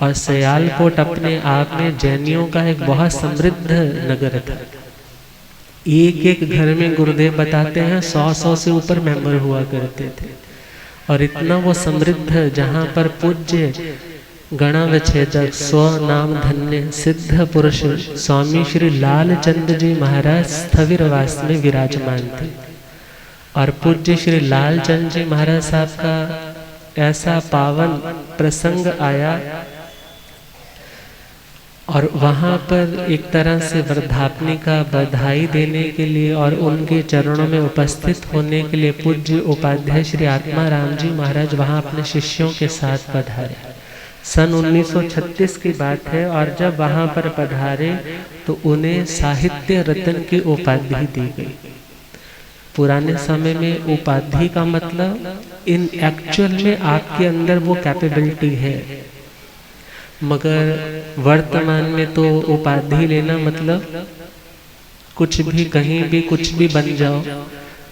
और सियालकोट अपने आप में जैनियों का एक बहुत समृद्ध नगर था। एक एक घर में गुरुदेव बताते हैं 100 से ऊपर मेंबर हुआ करते थे, और इतना वो समृद्ध, जहाँ पर पूज्य गणावच्छेदक स्व नाम धन्य सिद्ध पुरुष स्वामी श्री लालचंद जी महाराज स्थविरवास में विराजमान थे। और पूज्य श्री लालचंद जी महाराज साहब का ऐसा पावन प्रसंग आया, और वहाँ पर एक तरह से वर्धापनी का बधाई देने के लिए और उनके चरणों में उपस्थित होने के लिए पूज्य उपाध्याय श्री आत्माराम जी महाराज वहाँ अपने शिष्यों के साथ पधारे। सन 1936 की बात है। और जब वहाँ पर पधारे तो उन्हें साहित्य रत्न की उपाधि दी गई। पुराने समय में उपाधि का मतलब इन एक्चुअल में आपके अंदर वो कैपेबिलिटी है, मगर वर्तमान में तो उपाधि लेना मतलब कुछ भी, कहीं भी कुछ भी बन जाओ।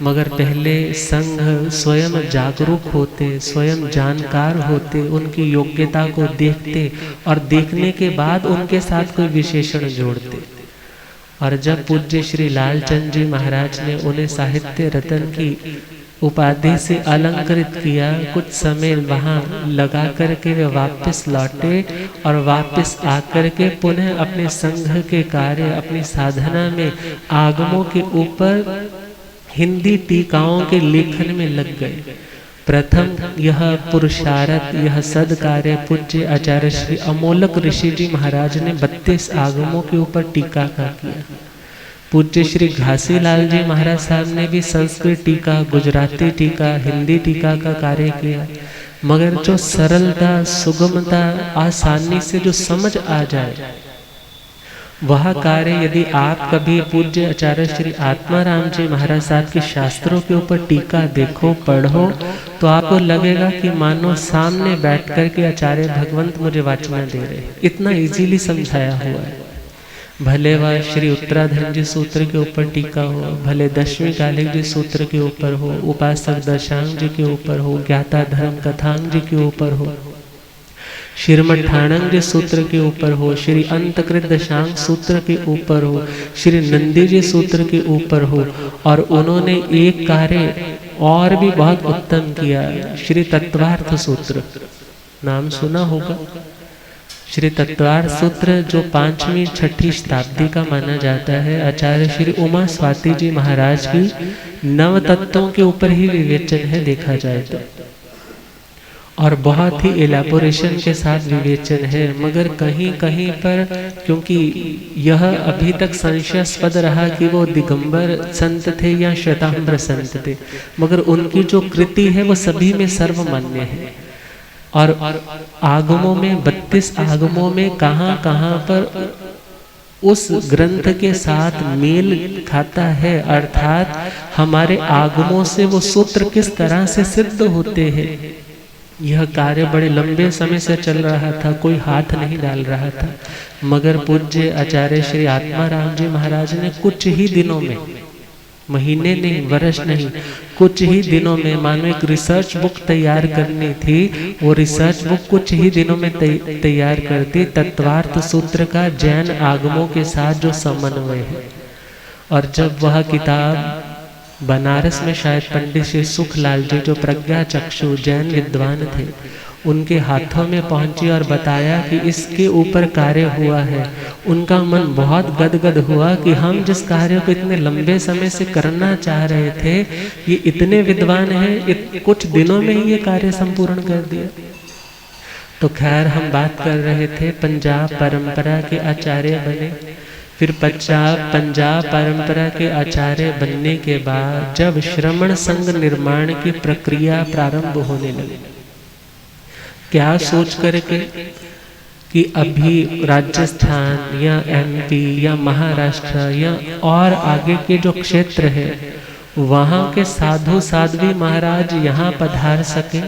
मगर पहले संघ स्वयं जागरूक होते, स्वयं जानकार होते, उनकी योग्यता को देखते और देखने के बाद उनके साथ कोई विशेषण जोड़ते। और जब पूज्य श्री लालचंद जी महाराज ने उन्हें साहित्य रत्न की उपाधि से अलंकृत किया, कुछ समय वहाँ लगा करके वे वापस लौटे और वापस आकर के पुनः अपने संघ के कार्य, अपनी साधना में आगमों के ऊपर हिंदी टीकाओं के लेखन में लग गए। प्रथम यह पुरुषार्थ, यह सदकार्य पूज्य आचार्य श्री अमोलक ऋषि जी महाराज ने 32 आगमों के ऊपर टीका का किया। पूज्य श्री घासीलाल जी महाराज साहब ने भी संस्कृत टीका, गुजराती टीका, हिंदी टीका का कार्य किया। मगर जो सरलता, सुगमता, आसानी से जो समझ आ जाए, वह कार्य यदि आप कभी पूज्य आचार्य श्री आत्माराम जी महाराज साहब के शास्त्रों के ऊपर टीका देखो, पढ़ो, तो आपको लगेगा कि मानो सामने बैठ कर के आचार्य भगवंत मुझे वाचना दे रहे, इतना इजीली समझाया हुआ है। भले वह श्री उत्तराधन जी सूत्र के ऊपर टीका हो, भले दशमी कालिक जी सूत्र के ऊपर हो, उपासक दशांग जी के ऊपर हो, ज्ञाता धर्म कथांग जी के ऊपर हो, श्रीमठानंद जी सूत्र के ऊपर हो, श्री अंतकृत दशांग सूत्र के ऊपर हो, श्री नंदी जी सूत्र के ऊपर हो। और उन्होंने एक कार्य और भी बहुत उत्तम किया, श्री तत्वार्थ सूत्र, नाम सुना होगा। श्री तत्वार्थ सूत्र जो 5वीं 6ठी शताब्दी का माना जाता है, आचार्य श्री उमा स्वाति जी महाराज की 9 तत्वों के ऊपर ही विवेचन है देखा जाए तो, और बहुत ही एलैबोरेशन के साथ विवेचन है। मगर कहीं कहीं पर, क्योंकि यह अभी तक संशयास्पद रहा कि वो दिगंबर संत थे या श्वेतांबर संत थे, मगर उनकी जो कृति है वो सभी में सर्वमान्य है। और आगमों में 32 आगमों में कहाँ कहाँ पर उस ग्रंथ के साथ मेल खाता है, अर्थात हमारे आगमों से वो सूत्र किस तरह से सिद्ध होते हैं। यह कार्य बड़े लंबे समय से चल रहा था, कोई हाथ नहीं डाल रहा था, मगर पूज्य आचार्य श्री आत्माराम जी महाराज ने कुछ ही दिनों में, महीने नहीं, वर्ष नहीं, कुछ ही दिनों में। मानो एक रिसर्च बुक तैयार करनी थी, वो रिसर्च बुक कुछ ही दिनों में तैयार करती, तत्वार्थ सूत्र का जैन आगमों के साथ जो समन्वय है। और जब वह किताब बनारस में शायद पंडित श्री सुखलाल जी, जो प्रज्ञा चक्षु जैन विद्वान थे, उनके हाथों में पहुंची और बताया कि इसके ऊपर कार्य हुआ है, उनका मन बहुत गदगद हुआ कि हम जिस कार्य को इतने लंबे समय से करना चाह रहे थे, ये इतने विद्वान हैं, कुछ दिनों में ही ये कार्य संपूर्ण कर दिया। तो खैर, हम बात कर रहे थे पंजाब परंपरा के आचार्य बने। फिर पंजाब परंपरा के आचार्य बनने के बाद जब श्रमण संघ निर्माण की प्रक्रिया प्रारंभ होने लगी, क्या सोच करके कि अभी राजस्थान या एमपी या महाराष्ट्र या और आगे के जो क्षेत्र है, वहाँ के साधु साध्वी महाराज यहाँ पधार सके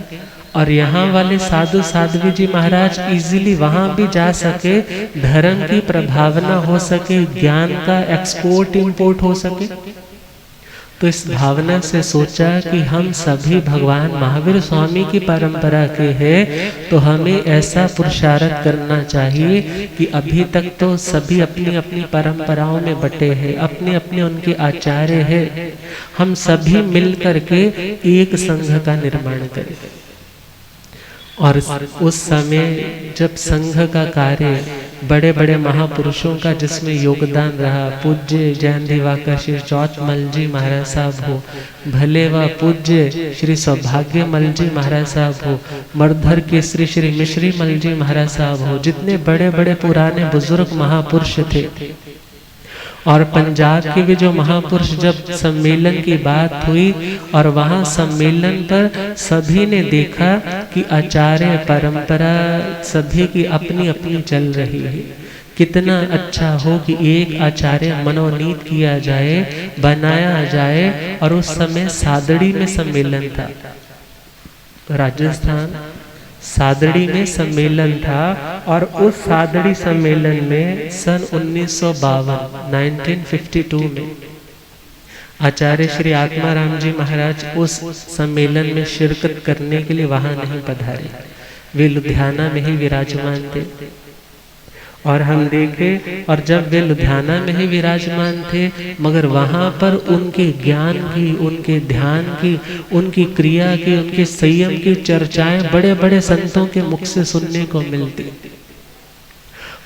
और यहाँ वाले साधु साध्वी जी महाराज इजीली वहाँ भी जा सके, धर्म की प्रभावना हो सके, ज्ञान का एक्सपोर्ट इंपोर्ट हो सके। तो इस भावना से सोचा कि हम सभी भगवान महावीर स्वामी की परंपरा के हैं, तो हमें ऐसा पुरुषार्थ करना चाहिए कि अभी तक तो सभी अपनी अपनी परंपराओं में बटे हैं, अपने अपने उनके आचार्य हैं, हम सभी मिल करके एक संघ का निर्माण करें। और उस समय जब संघ का कार्य बड़े बड़े महापुरुषों का जिसमें योगदान रहा, पूज्य जैन दिवाकर श्री चौचमल जी महाराज साहब हो, भले व पूज्य श्री सौभाग्यमल जी महाराज साहब हो, मर्धर केसरी श्री मिश्री मल जी महाराज साहब हो, जितने बड़े बड़े पुराने बुजुर्ग महापुरुष थे, और पंजाब के भी जो महापुरुष, जब सम्मेलन की बात हुई और वहाँ सम्मेलन पर सभी ने देखा कि आचार्य परंपरा सभी की अपनी अपनी चल रही है, कितना अच्छा हो कि एक आचार्य मनोनीत किया जाए, बनाया जाए। और उस समय सादड़ी में सम्मेलन था, राजस्थान सादड़ी में सम्मेलन था, और उस सादड़ी सम्मेलन में सन 1952 में आचार्य श्री आत्माराम जी महाराज उस सम्मेलन में शिरकत करने के लिए वहां नहीं पधारे, वे लुधियाना में ही विराजमान थे। और हम देखे, और जब वे लुधियाना में ही विराजमान थे, मगर वहाँ पर उनके ज्ञान की, उनके ध्यान की, उनकी क्रिया की, उनके संयम की चर्चाएं बड़े बड़े संतों के मुख से सुनने को मिलती।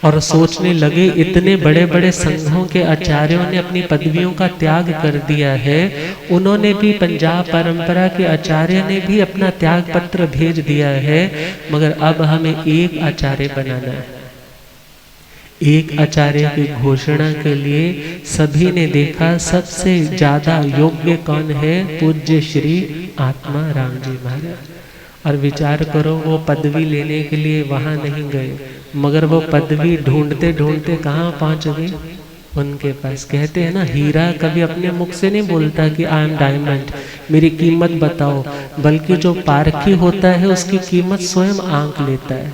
और सोचने लगे, इतने बड़े बड़े संघों के आचार्यों ने अपनी पदवियों का त्याग कर दिया है, उन्होंने भी पंजाब परंपरा के आचार्य ने भी अपना त्याग पत्र भेज दिया है, मगर अब हमें एक आचार्य बनाना है। एक आचार्य की घोषणा के लिए सभी ने देखा सबसे ज्यादा योग्य कौन है, पूज्य श्री आत्मा राम जी महाराज। और विचार करो, वो पदवी लेने के लिए वहां नहीं गए, मगर वो पदवी ढूंढते ढूंढते कहाँ पहुंच गए, उनके पास। कहते हैं ना, हीरा कभी अपने मुख से नहीं बोलता कि आई एम डायमंड, मेरी कीमत बताओ, बल्कि जो पारखी होता है उसकी कीमत स्वयं आंक लेता है।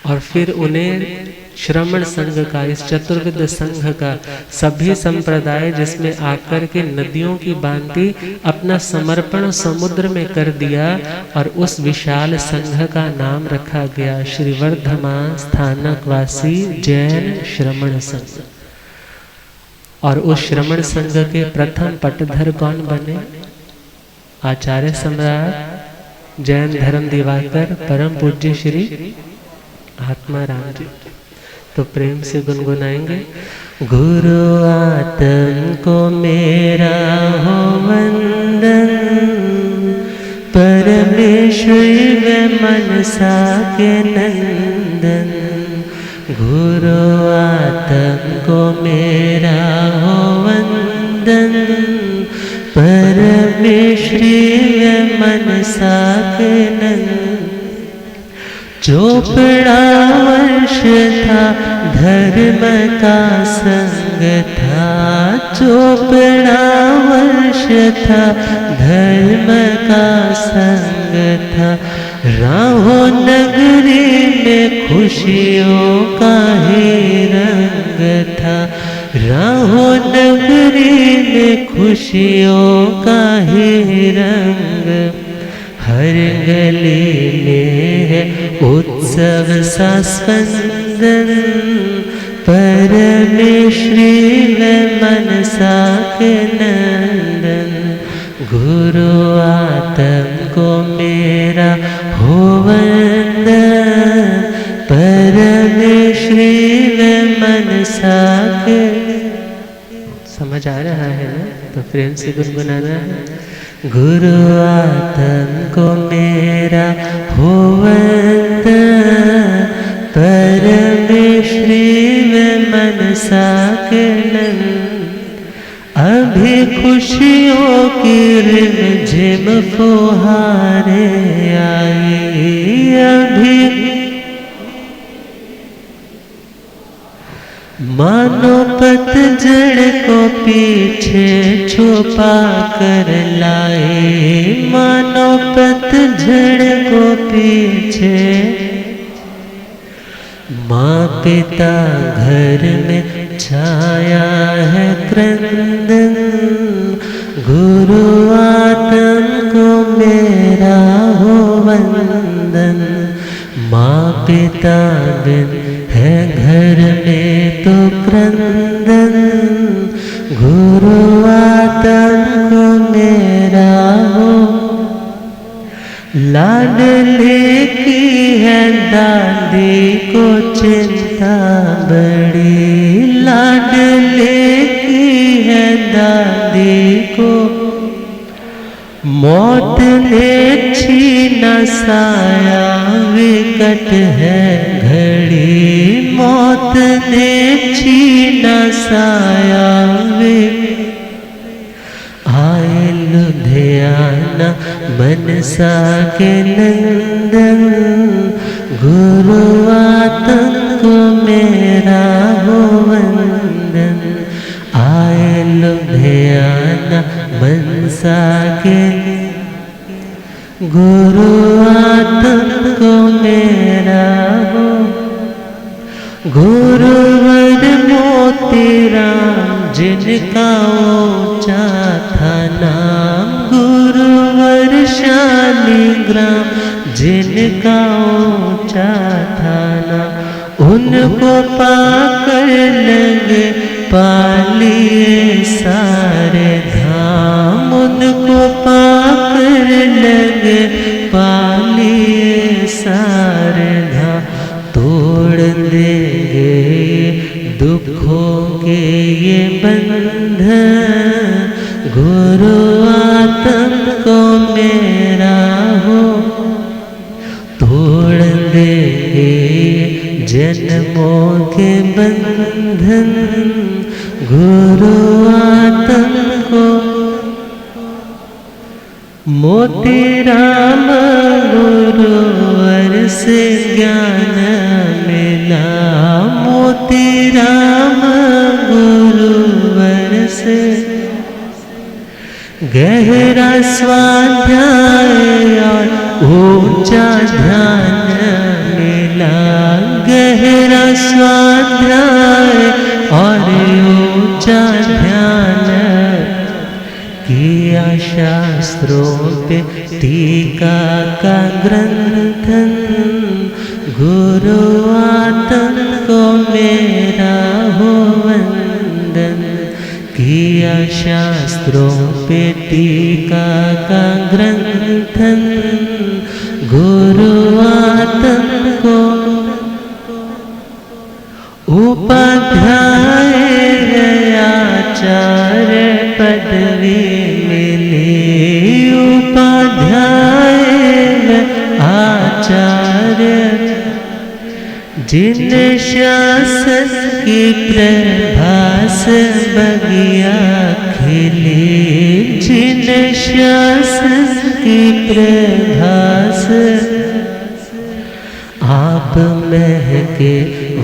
और फिर उन्हें श्रमण संघ का, इस चतुर्विध संघ का, सभी संप्रदाय जिसमें आकर के नदियों की भांति अपना समर्पण समुद्र में कर दिया, और उस विशाल संघ का नाम रखा गया श्री वर्धमान स्थानकवासी जैन श्रमण संघ। और उस श्रमण संघ के प्रथम पटधर कौन बने? आचार्य सम्राट जैन धर्म दिवाकर परम पूज्य श्री आत्मा राम जी। तो प्रेम से गुनगुनाएंगे, गुरु आत्म को मेरा हो वंदन, परमेश्वर व मनसा के नंदन। गुरु आत्म को मेरा हो वंदन, परमेश्वर व मनसा के नंदन। चोपड़ा वंश था, धर्म का संग था, चोपड़ा वंश था, धर्म का संग था। राहों नगरी में खुशियों का ही रंग था, राहों नगरी में खुशियों का ही रंग, हर गली में है उत्सव सा स्पंदन। परमेश्वरी व मनसा के नंदन, गुरु आत्म को मेरा हो वंदन। परमेश्वरी व मनसा के, समझ आ रहा है ना? तो प्रेम से गुनगुनाना है। गुरु आत्म को मेरा हो वंदन। परमेश्वरी व मनसा के नंदन, अभी खुशियों की रिमझिम फुहारे आई। अभी मानो पतझड़ को पीछे छुपा कर लाए। मानो पतझड़ को पीछे, माँ पिता घर में छाया है क्रंदन। गुरु आत्म को मेरा हो वंदन। माँ पिता बिन है घर में तो क्रंदन। गुरु आत्म को मेरा हो, लाडले की है दादी को चिंता बड़ी। लाडले की है दादी को, मौत ने छीना साया विकट है घड़ी। मौत ने छीना साया आए लुधियाना मनसा के नंदन। गुरु आत्म को मेरा हो वंदन। आए लुधियाना मनसा के, गुरु आत्म को मेरा हो। गुरुवर मोतीराम जिनका ऊंचा था नाम। गुरुवर शालिग्राम जिनका ऊंचा था नाम। उनको पाकर लगे पालिए सारे धाम। उनको पाकर लगे पालिए सारे धाम। तोड़ देंगे दुखों के ये बंधन। गुरु आत्म को मेरा हो, तोड़ देंगे जन्मों के बंधन। गुरु आत्म को, मोतीराम गुरुवर से ज्ञान मिला। मोतीराम गुरुवर से गहरा स्वाध्याय और ऊंचा ध्यान मिला। गहरा स्वाध्याय और ऊंचा ध्यान किया। शास्त्रों पे टीका का ग्रंथन। गुरु आत्म को मेरा हो वंदन। किया शास्त्रों पे टीका का ग्रंथन। गुरु आत्म को उपाध्याय आचार्य पदवी मिली। उपाध्याय आचार्य जिन शासन की प्रभास बगिया खिली। जिन शासन की प्रभास आप महके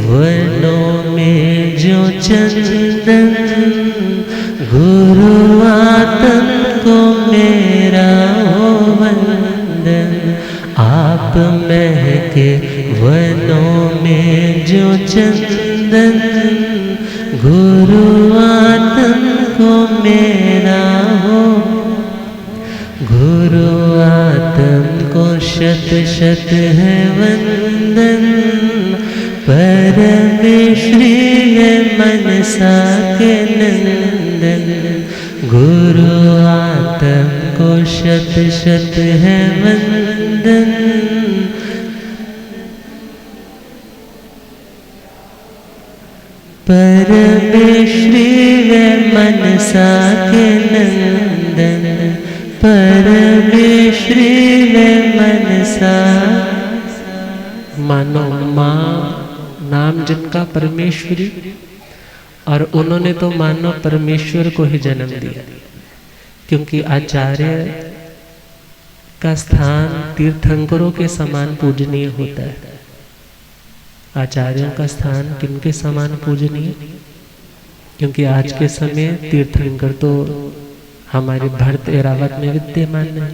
वनों में जो चंदन। गुरु आत्म को मेरा हो वंदन। आप महके वनों में जो चंदन। गुरु आत्म को मेरा हो, गुरु आत्म को शत शत है वंदन, परम श्री है मनसा के नंदन। गुरु आत्म को शत शत है वंदन, परम श्री है मनसा के नंदन, परम श्री है मनसा। मानो माँ नाम जिनका परमेश्वरी, और उन्होंने तो मानो परमेश्वर को ही जन्म दिया, क्योंकि आचार्य का स्थान तीर्थंकरों के समान पूजनीय होता है। आचार्यों का स्थान किनके समान पूजनीय? क्योंकि आज के समय तीर्थंकर तो हमारे भरत एरावत में विद्यमान है।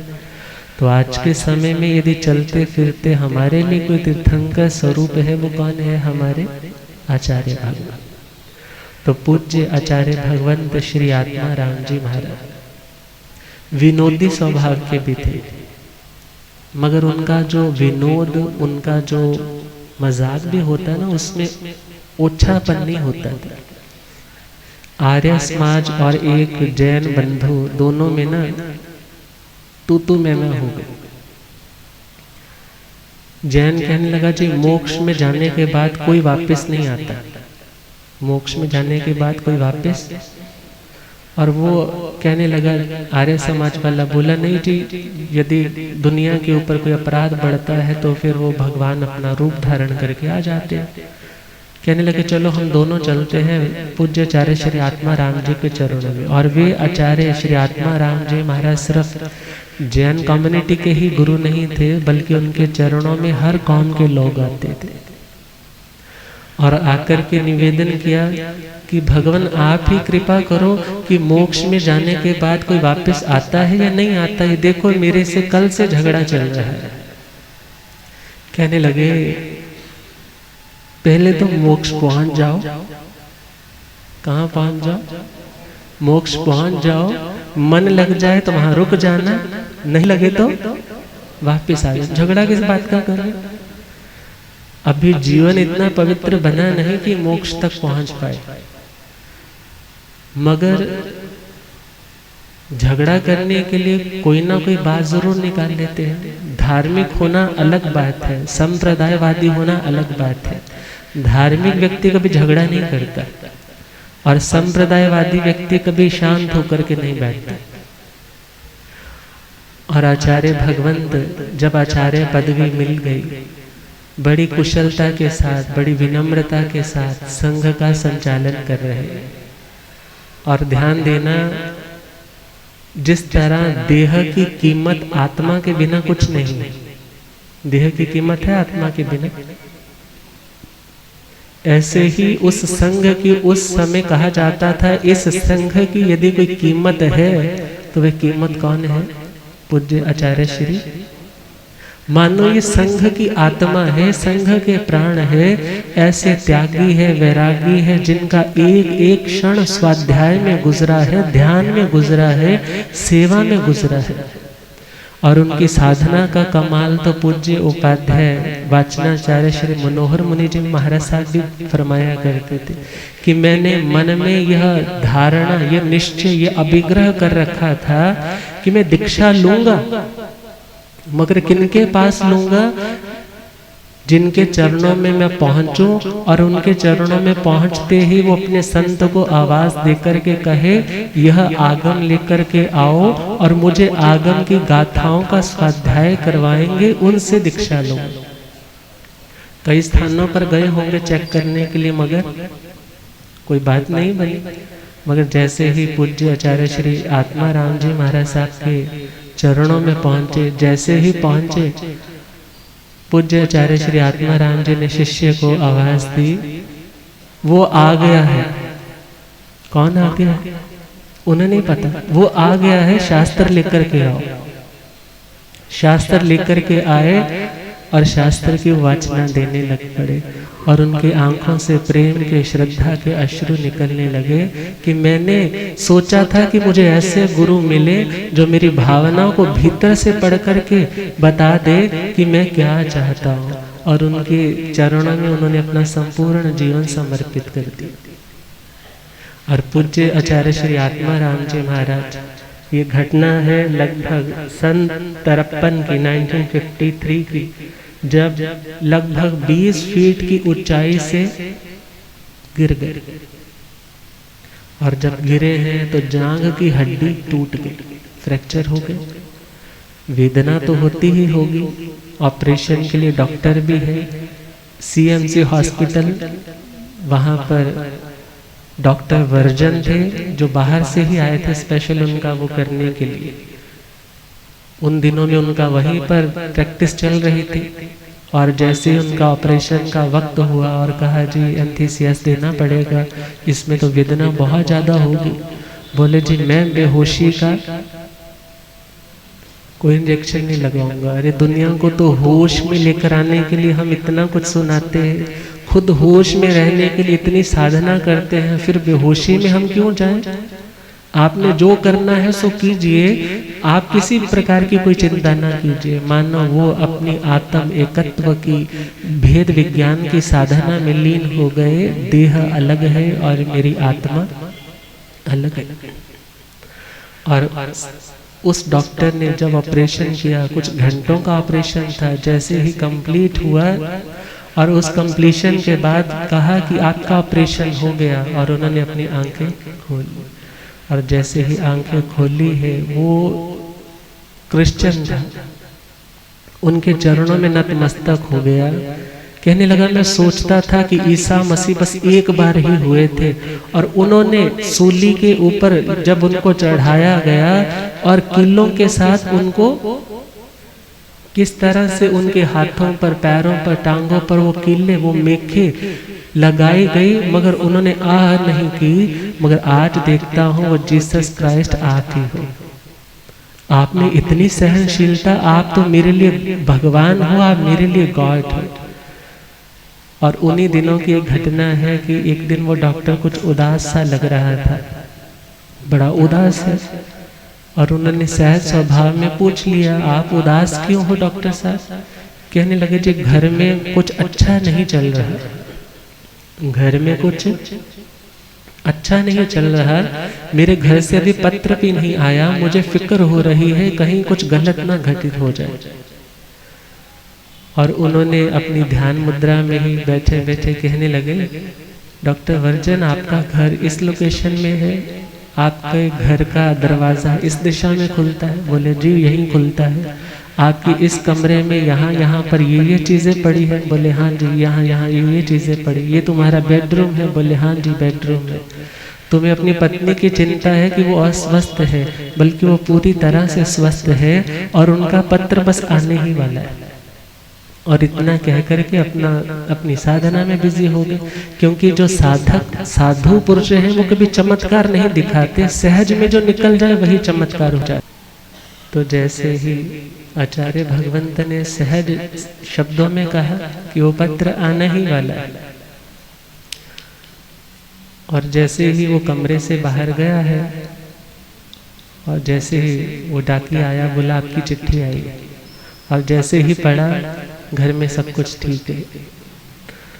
तो आज के समय में यदि चलते फिरते हमारे लिए कोई तीर्थंकर स्वरूप है, वो कौन है? हमारे आचार्य भगवान। तो पूज्य आचार्य भगवंत श्री आत्मा राम जी महाराज विनोदी स्वभाव के भी थे, मगर उनका जो विनोद, उनका जो मजाक भी होता है ना, उसमें ओछापन नहीं होता था। आर्य समाज और एक जैन बंधु दोनों में ना तू मैं हो गई। जैन कहने लगा जी मोक्ष में जाने के बाद कोई वापस नहीं आता, मोक्ष में जाने के बाद कोई वापस। और वो कहने लगा, आर्य समाज वाला बोला नहीं जी, यदि दुनिया के ऊपर कोई अपराध बढ़ता है तो फिर वो भगवान अपना रूप धारण करके आ जाते हैं। कहने लगे चलो हम दोनों चलते हैं पूज्य आचार्य श्री आत्मा राम जी के चरणों में। और वे आचार्य श्री आत्मा राम जी महाराज सिर्फ जैन कम्युनिटी के ही गुरु नहीं थे, बल्कि उनके चरणों में हर कौम के लोग आते थे और आकर के निवेदन किया कि भगवान आप ही कृपा करो कि मोक्ष में जाने के बाद कोई वापस आता है या नहीं आता है। देखो मेरे से कल से झगड़ा चल रहा है। कहने लगे पहले तो मोक्ष पहुंच जाओ। कहाँ पहुंच जाओ? मोक्ष पहुंच जाओ, मन लग जाए तो वहां रुक जाना, नहीं लगे तो वापिस आ जाओ। झगड़ा किस बात का कर रहे? अभी जीवन इतना पवित्र बना नहीं कि मोक्ष तक पहुंच पाए, मगर झगड़ा करने के लिए कोई ना कोई बात जरूर निकाल लेते हैं। धार्मिक होना अलग बात है, संप्रदायवादी होना अलग बात है। धार्मिक व्यक्ति कभी झगड़ा नहीं करता और संप्रदायवादी व्यक्ति कभी शांत होकर के नहीं बैठता। और आचार्य भगवंत जब आचार्य पदवी मिल गई, बड़ी कुशलता के साथ, बड़ी विनम्रता के साथ संघ का संचालन कर रहे हैं। और ध्यान देना, जिस तरह देह की कीमत आत्मा के बिना कुछ नहीं है, देह की कीमत है आत्मा के बिना, ऐसे ही उस संघ की उस समय कहा जाता था इस संघ की यदि कोई कीमत है तो वह कीमत कौन है? पूज्य आचार्य श्री। मानो ये संघ की आत्मा है, संघ के प्राण है। ऐसे त्यागी है, वैरागी है, जिनका एक एक क्षण स्वाध्याय में गुजरा है, ध्यान में गुजरा है, सेवा में गुजरा है। और उनकी साधना का कमाल तो पूज्य उपाध्याय वाचनाचार्य श्री मनोहर मुनि जी महाराज साहब भी फरमाया करते थे कि मैंने मन में यह धारणा, यह निश्चय, यह अभिग्रह कर रखा था कि मैं दीक्षा लूंगा, मगर किनके पास लूंगा? जिनके चरणों में मैं पहुंचूं और उनके चरणों में पहुंचते ही वो अपने संत को आवाज देकर के कहे यह आगम लेकर के आओ और मुझे आगम की गाथाओं का स्वाध्याय करवाएंगे, उनसे दीक्षा लो। कई स्थानों पर गए होंगे चेक करने के लिए, मगर कोई बात नहीं बनी। मगर जैसे ही पूज्य आचार्य श्री आत्मा राम जी महाराज साहब के चरणों में पहुंचे, जैसे ही पहुंचे, पूज्य आचार्य श्री आत्मा राम जी ने शिष्य को आवाज दी, वो आ गया है। कौन आ गया? उन्हें नहीं पता, वो आ गया है, शास्त्र लेकर के आओ। शास्त्र लेकर के आए और शास्त्र की वाचना देने लग पड़े और उनकी आंखों से प्रेम के, श्रद्धा के अश्रु निकलने लगे कि मैंने सोचा था कि मुझे ऐसे गुरु मिले जो मेरी भावनाओं को भीतर से पढ़ करके बता दे कि मैं क्या चाहता हूँ, और उनके चरणों में उन्होंने अपना संपूर्ण जीवन समर्पित कर दिया। और पूज्य आचार्य श्री आत्मा राम जी महाराज, ये घटना है लगभग सन 53 की, 1953 की, जब लगभग 20 फीट की ऊंचाई से गिर गए। और जब गिरे हैं तो जांघ की हड्डी टूट गई, फ्रैक्चर हो गई। वेदना तो होती ही होगी। ऑपरेशन के लिए डॉक्टर भी है, सीएमसी हॉस्पिटल, वहाँ पर डॉक्टर वर्जन थे जो बाहर से ही आए थे स्पेशल उनका वो करने के लिए। उन दिनों में उनका वहीं पर प्रैक्टिस चल रही थी। और जैसे ही उनका ऑपरेशन का वक्त हुआ और कहा जी एंथीसियास देना पड़ेगा, इसमें तो वेदना बहुत ज़्यादा होगी। बोले जी मैं बेहोशी का कोई इंजेक्शन नहीं लगाऊंगा। अरे दुनिया को तो होश में लेकर आने के लिए हम इतना कुछ सुनाते हैं, खुद होश में रहने के लिए इतनी साधना करते हैं, फिर बेहोशी में हम क्यों जाएं? आपने जो करना है सो कीजिए, आप किसी प्रकार की कोई चिंता ना कीजिए। मानो वो अपनी आत्म एकत्व की भेद विज्ञान की साधना में लीन हो गए। देह अलग है और मेरी आत्मा अलग है। और उस डॉक्टर ने जब ऑपरेशन किया, कुछ घंटों का ऑपरेशन था, जैसे ही कंप्लीट हुआ और उस कंप्लीशन के बाद कहा कि आपका ऑपरेशन हो गया, और उन्होंने अपनी आंखें खोली। और जैसे ही आंखें खोली है, वो क्रिश्चियन था, उनके चरणों में नतमस्तक हो गया। कहने लगा मैं सोचता था कि ईसा मसीह बस एक बार ही हुए थे, और उन्होंने सूली के ऊपर जब उनको चढ़ाया गया और किलों के साथ उनको किस तरह से उनके हाथों पर, पैरों पर, टांगों पर वो किले, वो मेखे लगाई गई, मगर उन्होंने आह नहीं की। मगर आज देखता हूँ वो जीसस क्राइस्ट आप ही हो। आप में इतनी सहनशीलता, आप तो मेरे लिए भगवान हो, आप मेरे लिए गॉड हो। और उन्हीं दिनों की एक घटना है कि एक दिन वो डॉक्टर कुछ उदास सा लग रहा था, बड़ा उदास है, और उन्होंने सहज स्वभाव में पूछ लिया आप उदास क्यों हो डॉक्टर साहब? कहने लगे जी घर में कुछ अच्छा नहीं चल रहा, घर में कुछ अच्छा नहीं चल रहा, मेरे घर से अभी पत्र भी नहीं आया, मुझे फिक्र हो रही है कहीं कुछ गलत ना घटित हो जाए। और उन्होंने अपनी ध्यान मुद्रा में ही बैठे बैठे कहने लगे डॉक्टर वर्जन आपका घर इस लोकेशन में है, आपके घर का दरवाज़ा इस दिशा में खुलता है? बोले जी यहीं खुलता है। आपकी इस कमरे में यहाँ पर ये चीज़ें पड़ी है? बोले हाँ जी यहाँ ये चीज़ें पड़ी। ये तुम्हारा बेडरूम है? बोले हाँ जी बेडरूम है। तुम्हें अपनी पत्नी की चिंता है कि वो अस्वस्थ है, बल्कि वो पूरी तरह से स्वस्थ है और उनका पत्र बस आने ही वाला है। और इतना कह करके अपनी साधना में बिजी हो गए, क्योंकि जो साधु पुरुष हैं वो कभी चमत्कार नहीं दिखाते, सहज में जो निकल जाए वही चमत्कार हो जाए। तो जैसे ही आचार्य भगवंत ने सहज शब्दों में कहा कि वो पत्र आना ही वाला है, और जैसे ही वो कमरे से बाहर गया है और जैसे ही वो डाकिया आया, बोला आपकी चिट्ठी आई, और जैसे ही पढ़ा घर में सब कुछ ठीक है।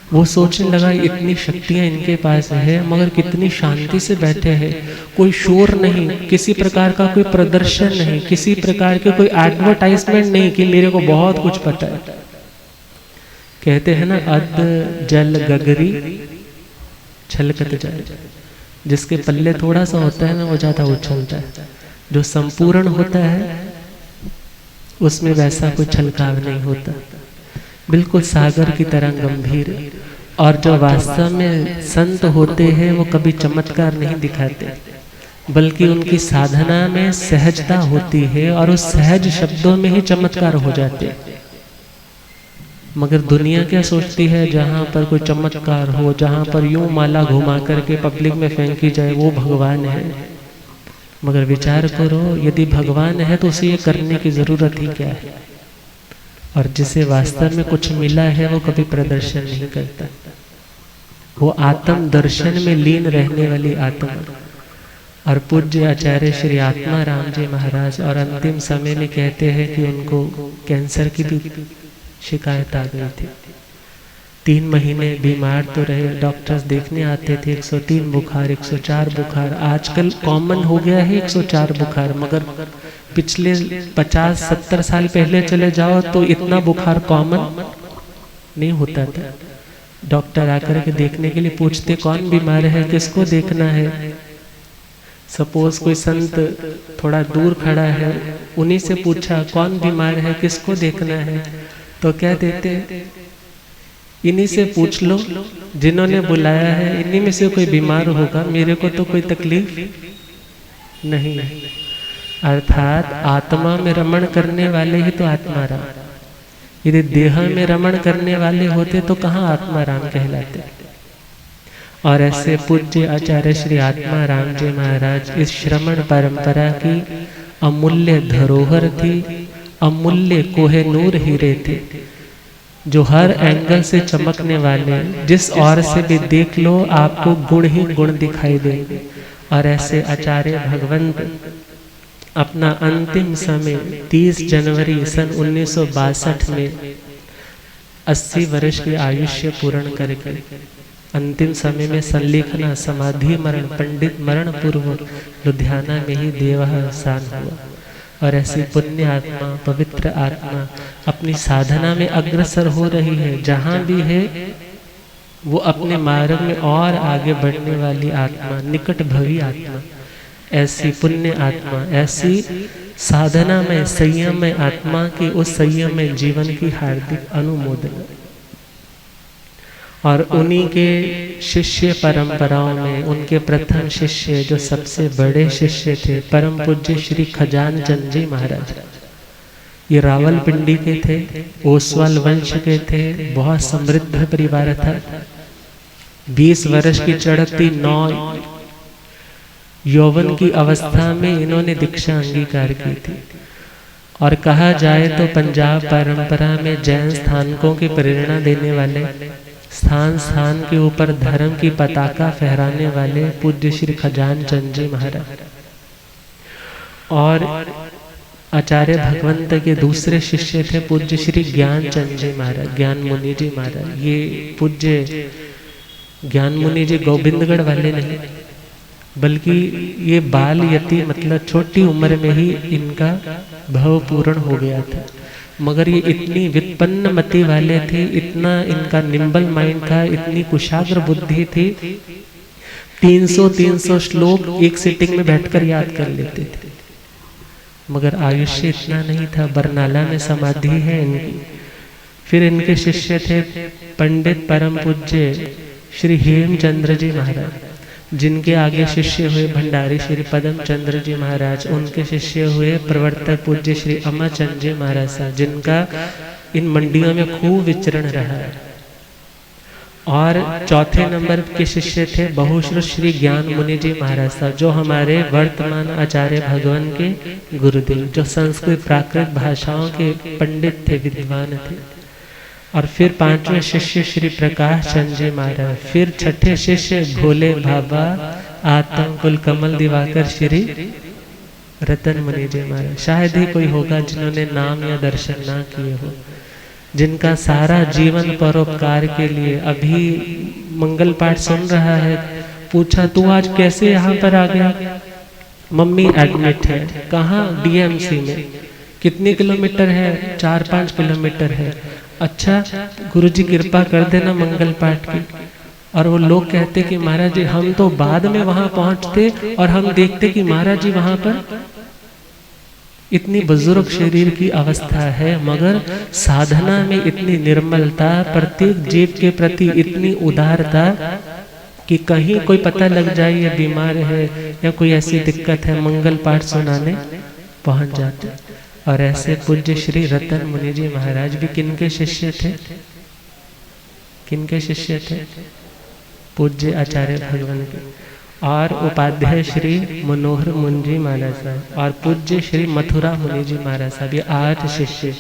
वो सोचने लगा इतनी शक्तियां इनके पास है, मगर कितनी शांति से बैठे हैं, कोई शोर नहीं, किसी प्रकार का कोई प्रदर्शन नहीं, किसी प्रकार के कोई एडवर्टाइजमेंट नहीं कि मेरे को बहुत कुछ पता है। कहते हैं ना अद जल गगरी छलकत जाए, जिसके पल्ले थोड़ा सा होता है ना वो ज्यादा उछलता है, जो संपूर्ण होता है उसमें वैसा कोई छलकाव नहीं होता, बिल्कुल सागर की तरह गंभीर। और जो वास्तव में संत होते हैं वो कभी चमत्कार नहीं दिखाते, बल्कि उनकी साधना में सहजता होती है और उस सहज शब्दों में ही चमत्कार हो जाते हैं। मगर दुनिया क्या सोचती है, जहाँ पर कोई चमत्कार हो, जहाँ पर यूं माला घुमा करके पब्लिक में फेंकी जाए वो भगवान है। मगर विचार करो, यदि भगवान है तो उसे ये करने की जरूरत ही क्या है? और जिसे वास्तव में कुछ मिला है वो कभी प्रदर्शन नहीं करता। वो आत्म दर्शन में लीन रहने वाली आत्मा। और पूज्य आचार्य श्री आत्मा राम जी महाराज और अंतिम समय में कहते हैं कि उनको कैंसर की भी शिकायत आ गई थी। 3 महीने बीमार तो रहे, डॉक्टर्स देखने आते थे, 103 बुखार, 104 बुखार। आजकल कॉमन हो गया है 104 बुखार, मगर पिछले 50-70 साल पहले चले जाओ तो इतना बुखार कॉमन नहीं होता था। डॉक्टर आकर के देखने के लिए पूछते कौन बीमार है, किसको देखना है। सपोज कोई संत थोड़ा दूर खड़ा है, उन्हीं से पूछा कौन बीमार है, किसको देखना है, तो क्या देते, इन्हीं से पूछ लो, जिन्होंने बुलाया है इन्हीं में से कोई बीमार होगा, मेरे को तो कोई तकलीफ नहीं। अर्थात आत्मा में रमण करने वाले ही तो आत्मा राम। यदि देह में रमण करने वाले होते तो कहाँ आत्मा राम कहलाते। और ऐसे पूज्य आचार्य श्री आत्मा राम जी महाराज इस श्रमण परंपरा की अमूल्य धरोहर थी, अमूल्य कोहेनूर हीरे थे, जो हर एंगल से चमकने वाले, जिस ओर से भी देख लो आपको गुण ही गुण दिखाई देंगे। और ऐसे आचार्य भगवंत अपना अंतिम समय 30 जनवरी सन 1962 में 80 वर्ष की आयुष्य पूर्ण करके अंतिम समय में संलेखना समाधि मरण पंडित मरण पूर्व लुधियाना में ही देहावसान हुआ। और ऐसी पुण्य आत्मा, पवित्र आत्मा अपनी साधना में अग्रसर हो रही है, जहाँ भी है वो अपने मार्ग में और आगे बढ़ने वाली आत्मा, निकट भवी आत्मा, ऐसी पुण्य आत्मा, ऐसी साधना में संयम में आत्मा की उस संयम में जीवन की हार्दिक अनुमोदना। और उन्हीं के शिष्य परंपराओं में उनके प्रथम शिष्य जो सबसे बड़े शिष्य थे परम पूज्य श्री खजान चंद जी महाराज, ये रावलपिंडी के थे, ओसवाल वंश के थे, बहुत समृद्ध परिवार था। 20 वर्ष की चढ़ती 9 यौवन की अवस्था में इन्होंने दीक्षा अंगीकार की थी। और कहा जाए तो पंजाब परंपरा में जैन स्थानकों की प्रेरणा देने वाले, स्थान स्थान के ऊपर धर्म की पताका फहराने वाले पूज्य श्री खजान चंद जी महाराज। और आचार्य भगवंत के दूसरे शिष्य थे पूज्य श्री ज्ञान चंद जी महाराज, ज्ञान मुनि जी महाराज। ये पूज्य ज्ञान मुनि जी गोविंदगढ़ वाले नहीं, बल्कि ये बाल यति, मतलब छोटी उम्र में ही इनका भव पूर्ण हो गया था। मगर ये इतनी विपन्न मति वाले थे, इतना इनका निम्बल माइंड था, इतनी कुशाग्र बुद्धि थी, 300 श्लोक एक सिटिंग में बैठकर याद कर लेते थे। मगर आयुष्य इतना नहीं था, बरनाला में समाधि है इनकी। फिर इनके शिष्य थे पंडित परम पूज्य श्री हेमचंद्र जी महाराज, जिनके आगे शिष्य हुए भंडारी श्री पदम चंद्र जी महाराज, उनके शिष्य हुए प्रवर्तक पूज्य श्री अमाचंद जी महाराज साहब, जिनका इन मंडियों में खूब विचरण रहा है। और चौथे नंबर के शिष्य थे बहुश्रुत श्री ज्ञान मुनि जी महाराज साहब, जो हमारे वर्तमान आचार्य भगवान के गुरुदेव, जो संस्कृत प्राकृत भाषाओं के पंडित थे, विद्वान थे। और फिर 5वें शिष्य श्री प्रकाश चंद जी महाराज, फिर 6ठे शिष्य भोले बाबा आतम कुल कमल दिवाकर श्री रतन मुनि जी महाराज। शायद ही कोई होगा जिन्होंने नाम या दर्शन ना किए हो, जिनका सारा जीवन परोपकार के लिए। अभी मंगल पाठ सुन रहा है, पूछा तू आज कैसे यहाँ पर आ गया? मम्मी एडमिट है। कहाँ? डीएमसी में। कितने किलोमीटर है? 4-5 किलोमीटर है। अच्छा, गुरुजी कृपा कर देना मंगल पाठ की। और वो लोग कहते कि महाराज जी हम तो बाद में वहां पहुंचते और हम देखते कि महाराज जी वहां पर इतनी बुजुर्ग शरीर की अवस्था है, मगर साधना में इतनी निर्मलता, प्रत्येक जीव के प्रति इतनी उदारता कि कहीं कोई पता लग जाए ये बीमार है या कोई ऐसी दिक्कत है, मंगल पाठ सुनाने पहुंच जाते। और ऐसे पूज्य श्री रतन मुनि जी महाराज भी किनके शिष्य थे? किनके शिष्य थे? पूज्य आचार्य भगवान के। और उपाध्याय श्री मनोहर मुनि जी महाराज साहब और पूज्य श्री मथुरा मुनि जी महाराज साहब, ये 8 शिष्य।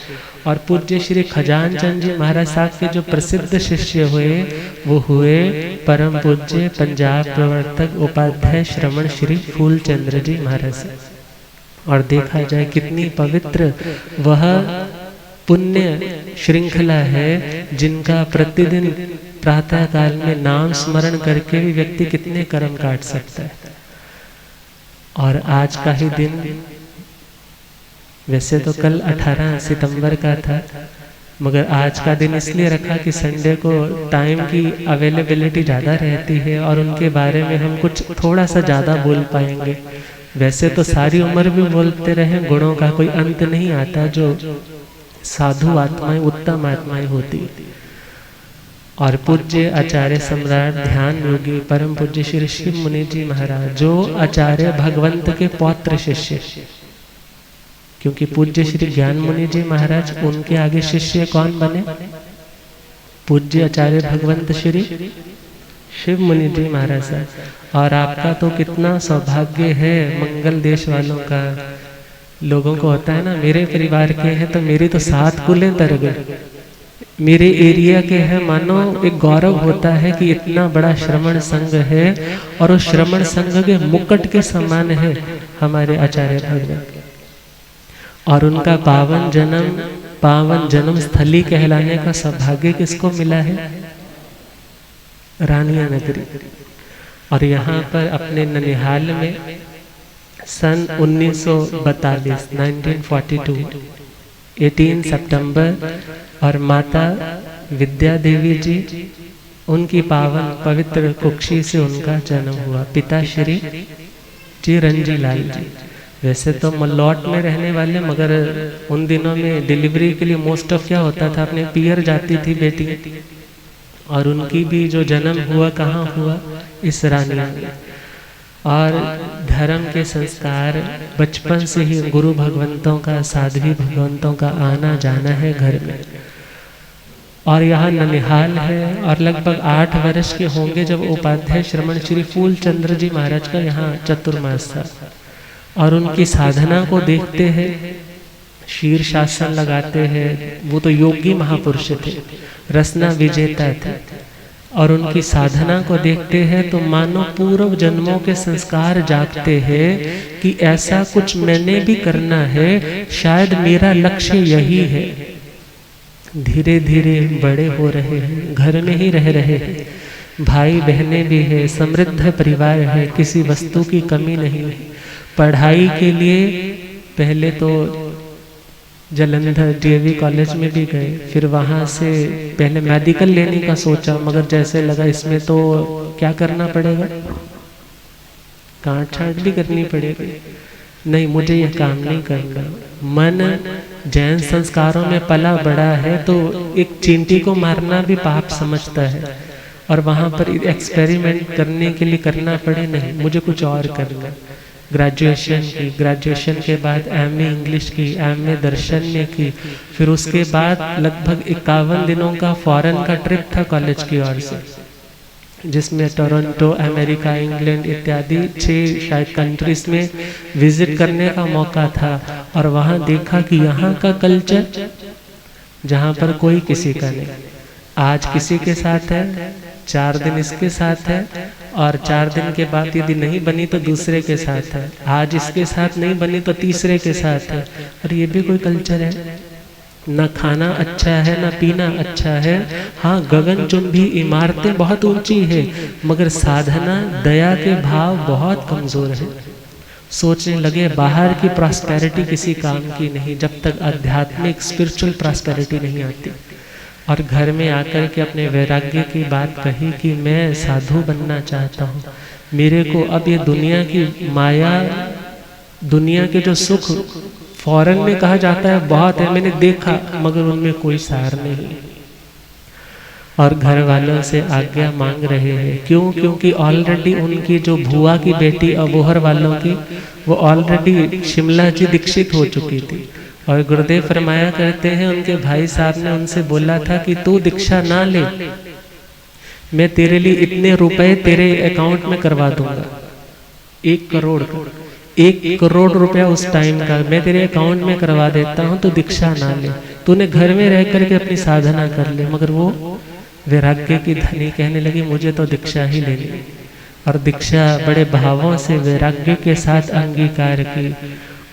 और पूज्य श्री खजान चंद जी महाराज साहब के जो प्रसिद्ध शिष्य हुए वो हुए परम पूज्य पंजाब प्रवर्तक उपाध्याय श्रवण श्री फूलचंद्र जी महाराज साहब। और देखा जाए कितनी पवित्र वह पुण्य श्रृंखला है, जिनका प्रतिदिन प्रातः काल में नाम स्मरण करके भी व्यक्ति कितने कर्म काट सकता है। और आज का ही दिन, वैसे तो कल 18 सितंबर का था, मगर आज का दिन इसलिए रखा कि संडे को टाइम की अवेलेबिलिटी ज़्यादा रहती है और उनके बारे में हम कुछ थोड़ा सा ज़्यादा बोल पाएंगे। वैसे तो सारी उम्र भी बोलते रहे, गुणों का कोई अंत नहीं आता, जो साधु आत्माएं उत्तम आत्माएं होती। और पूज्य आचार्य सम्राट ध्यान योगी परम पूज्य श्री शिव मुनि जी महाराज, जो आचार्य भगवंत के पौत्र शिष्य, क्योंकि पूज्य श्री ज्ञान मुनि जी महाराज उनके आगे शिष्य कौन बने? पूज्य आचार्य भगवंत श्री शिव मुनि जी महाराज साहब। और आपका तो कितना सौभाग्य है मंगल देश वालों का। लोगों को होता है ना, मेरे परिवार के हैं तो मेरी तो 7 कुलें तर गए, मेरे एरिया के हैं, मानो एक गौरव होता है कि इतना बड़ा श्रमण संघ है और उस श्रमण संघ के मुकुट के समान है हमारे आचार्य भगवंत। और उनका पावन जन्म स्थली कहलाने का सौभाग्य किसको मिला है? रानिया नगरी। और यहाँ पर अपने ननिहाल में सन 1942 1942 18 सितंबर और माता विद्या देवी जी, उनकी पावन पवित्र कुक्षी से उनका जन्म हुआ। पिता श्री चिरंजी लाल जी, वैसे तो मल्लौट में रहने वाले, मगर उन दिनों में डिलीवरी के लिए मोस्ट ऑफ क्या होता था, अपने पियर जाती थी बेटी। और उनकी भी जो जन्म हुआ कहाँ हुआ? इस रानिया में। और धर्म के संस्कार बचपन से ही गुरु भगवंतों का, साध्वी भगवंतों का आना जाना है घर में। और यहाँ ननिहाल है और लगभग 8 वर्ष के होंगे जब उपाध्याय श्रमण श्री फूलचंद्र जी महाराज का यहाँ चतुर्मास था। और उनकी साधना को देखते हैं, शीर्षासन लगाते हैं, वो तो योगी महापुरुष थे, रसना विजेता थे। और उनकी साधना को देखते हैं तो मानो पूर्व जन्मों के संस्कार जागते हैं कि ऐसा कुछ मैंने भी करना है, शायद मेरा लक्ष्य यही है। धीरे धीरे बड़े हो रहे हैं, घर में ही रह रहे हैं, भाई बहनें भी है, समृद्ध परिवार है, किसी वस्तु की कमी नहीं है। पढ़ाई के लिए पहले तो जलंधर डीएवी कॉलेज में भी गए, फिर वहाँ से पहले मेडिकल लेने का सोचा, मगर जैसे लगा इसमें तो क्या करना पड़ेगा, काट छाट भी करनी पड़ेगी, नहीं मुझे यह काम नहीं करना। मन जैन संस्कारों में पला बड़ा है तो एक चींटी को मारना भी पाप समझता है, और वहाँ पर एक्सपेरिमेंट करने के लिए करना पड़े, नहीं मुझे कुछ और करना। ग्रेजुएशन की, ग्रेजुएशन के बाद एमए इंग्लिश की, एमए दर्शन में की, फिर उसके बाद लगभग 51 दिनों का फॉरेन का ट्रिप था कॉलेज की ओर से, जिसमें टोरंटो, अमेरिका, इंग्लैंड इत्यादि 6 शायद कंट्रीज में विजिट करने का मौका था। और वहाँ देखा कि यहाँ का कल्चर, जहाँ पर कोई किसी का नहीं, आज किसी के साथ है, 4 दिन इसके साथ है, और 4 दिन के बाद यदि नहीं बनी तो दूसरे के साथ है, आज इसके साथ नहीं बनी तो तीसरे के साथ है। और ये भी कोई कल्चर है? ना खाना अच्छा है, ना पीना अच्छा है। हाँ, गगनचुंबी इमारतें बहुत ऊंची है, मगर साधना दया के भाव बहुत कमजोर है। सोचने लगे बाहर की प्रॉस्पेरिटी किसी काम की नहीं जब तक आध्यात्मिक स्पिरिचुअल प्रॉस्पेरिटी नहीं आती। और घर में आकर के अपने वैराग्य की बात कही कि मैं साधु बनना चाहता हूँ, मेरे को अब ये दुनिया की माया, दुनिया के जो सुख फॉरेन में कहा जाता है बहुत है, मैंने देखा, मगर उनमें कोई सार नहीं। और घर वालों से आज्ञा मांग रहे हैं, क्यों? क्योंकि ऑलरेडी उनकी जो भुआ की बेटी अबोहर वालों की, वो ऑलरेडी शिमला जी दीक्षित हो चुकी थी। और गुरुदेव फरमाया करते हैं, उनके भाई साहब ने उनसे बोला था कि तू दीक्षा ना ले, मैं तेरे लिए इतने रुपए तेरे अकाउंट में करवा दूंगा। 1 करोड़, 1 करोड़ रुपया उस टाइम का मैं तेरे अकाउंट में करवा देता हूँ, तो दीक्षा ना ले, तूने घर में रह करके अपनी साधना कर ले। मगर वो वैराग्य की धनी कहने लगी मुझे तो दीक्षा ही लेनी, और दीक्षा बड़े भावों से वैराग्य के साथ अंगीकार की।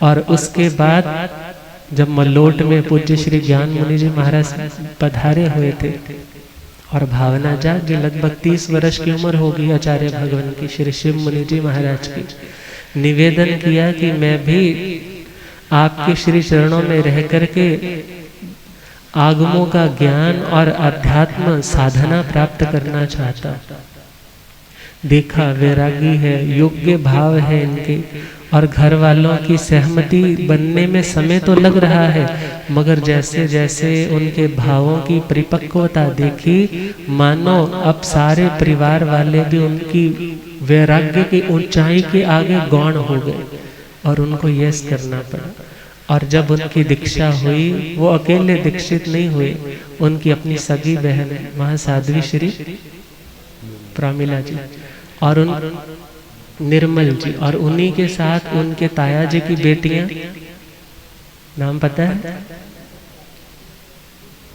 और उसके बाद जब मलोट में पूज्य श्री ज्ञान मुनि जी महाराज पधारे हुए थे और भावना जाग, लगभग 30 वर्ष की उम्र होगी आचार्य भगवान की, श्री शिव मुनि जी महाराज की, निवेदन किया कि मैं भी आपके श्री चरणों में रह करके आगमों का ज्ञान और अध्यात्म साधना प्राप्त करना चाहता। देखा वैरागी है, योग्य भाव है इनके, और घर वालों की सहमति बनने में समय तो लग रहा है, मगर जैसे जैसे उनके भावों की परिपक्वता देखी, मानो अब सारे परिवार वाले भी उनकी वैराग्य की ऊंचाई के आगे गौण हो गए और उनको यस करना पड़ा। और जब उनकी दीक्षा हुई, वो अकेले दीक्षित नहीं हुए, उनकी अपनी सगी बहन महासाध्वी श्री प्रमिला जी और उन निर्मल जी, और उन्हीं के साथ उनके ताया जी की बेटियां, नाम पता है,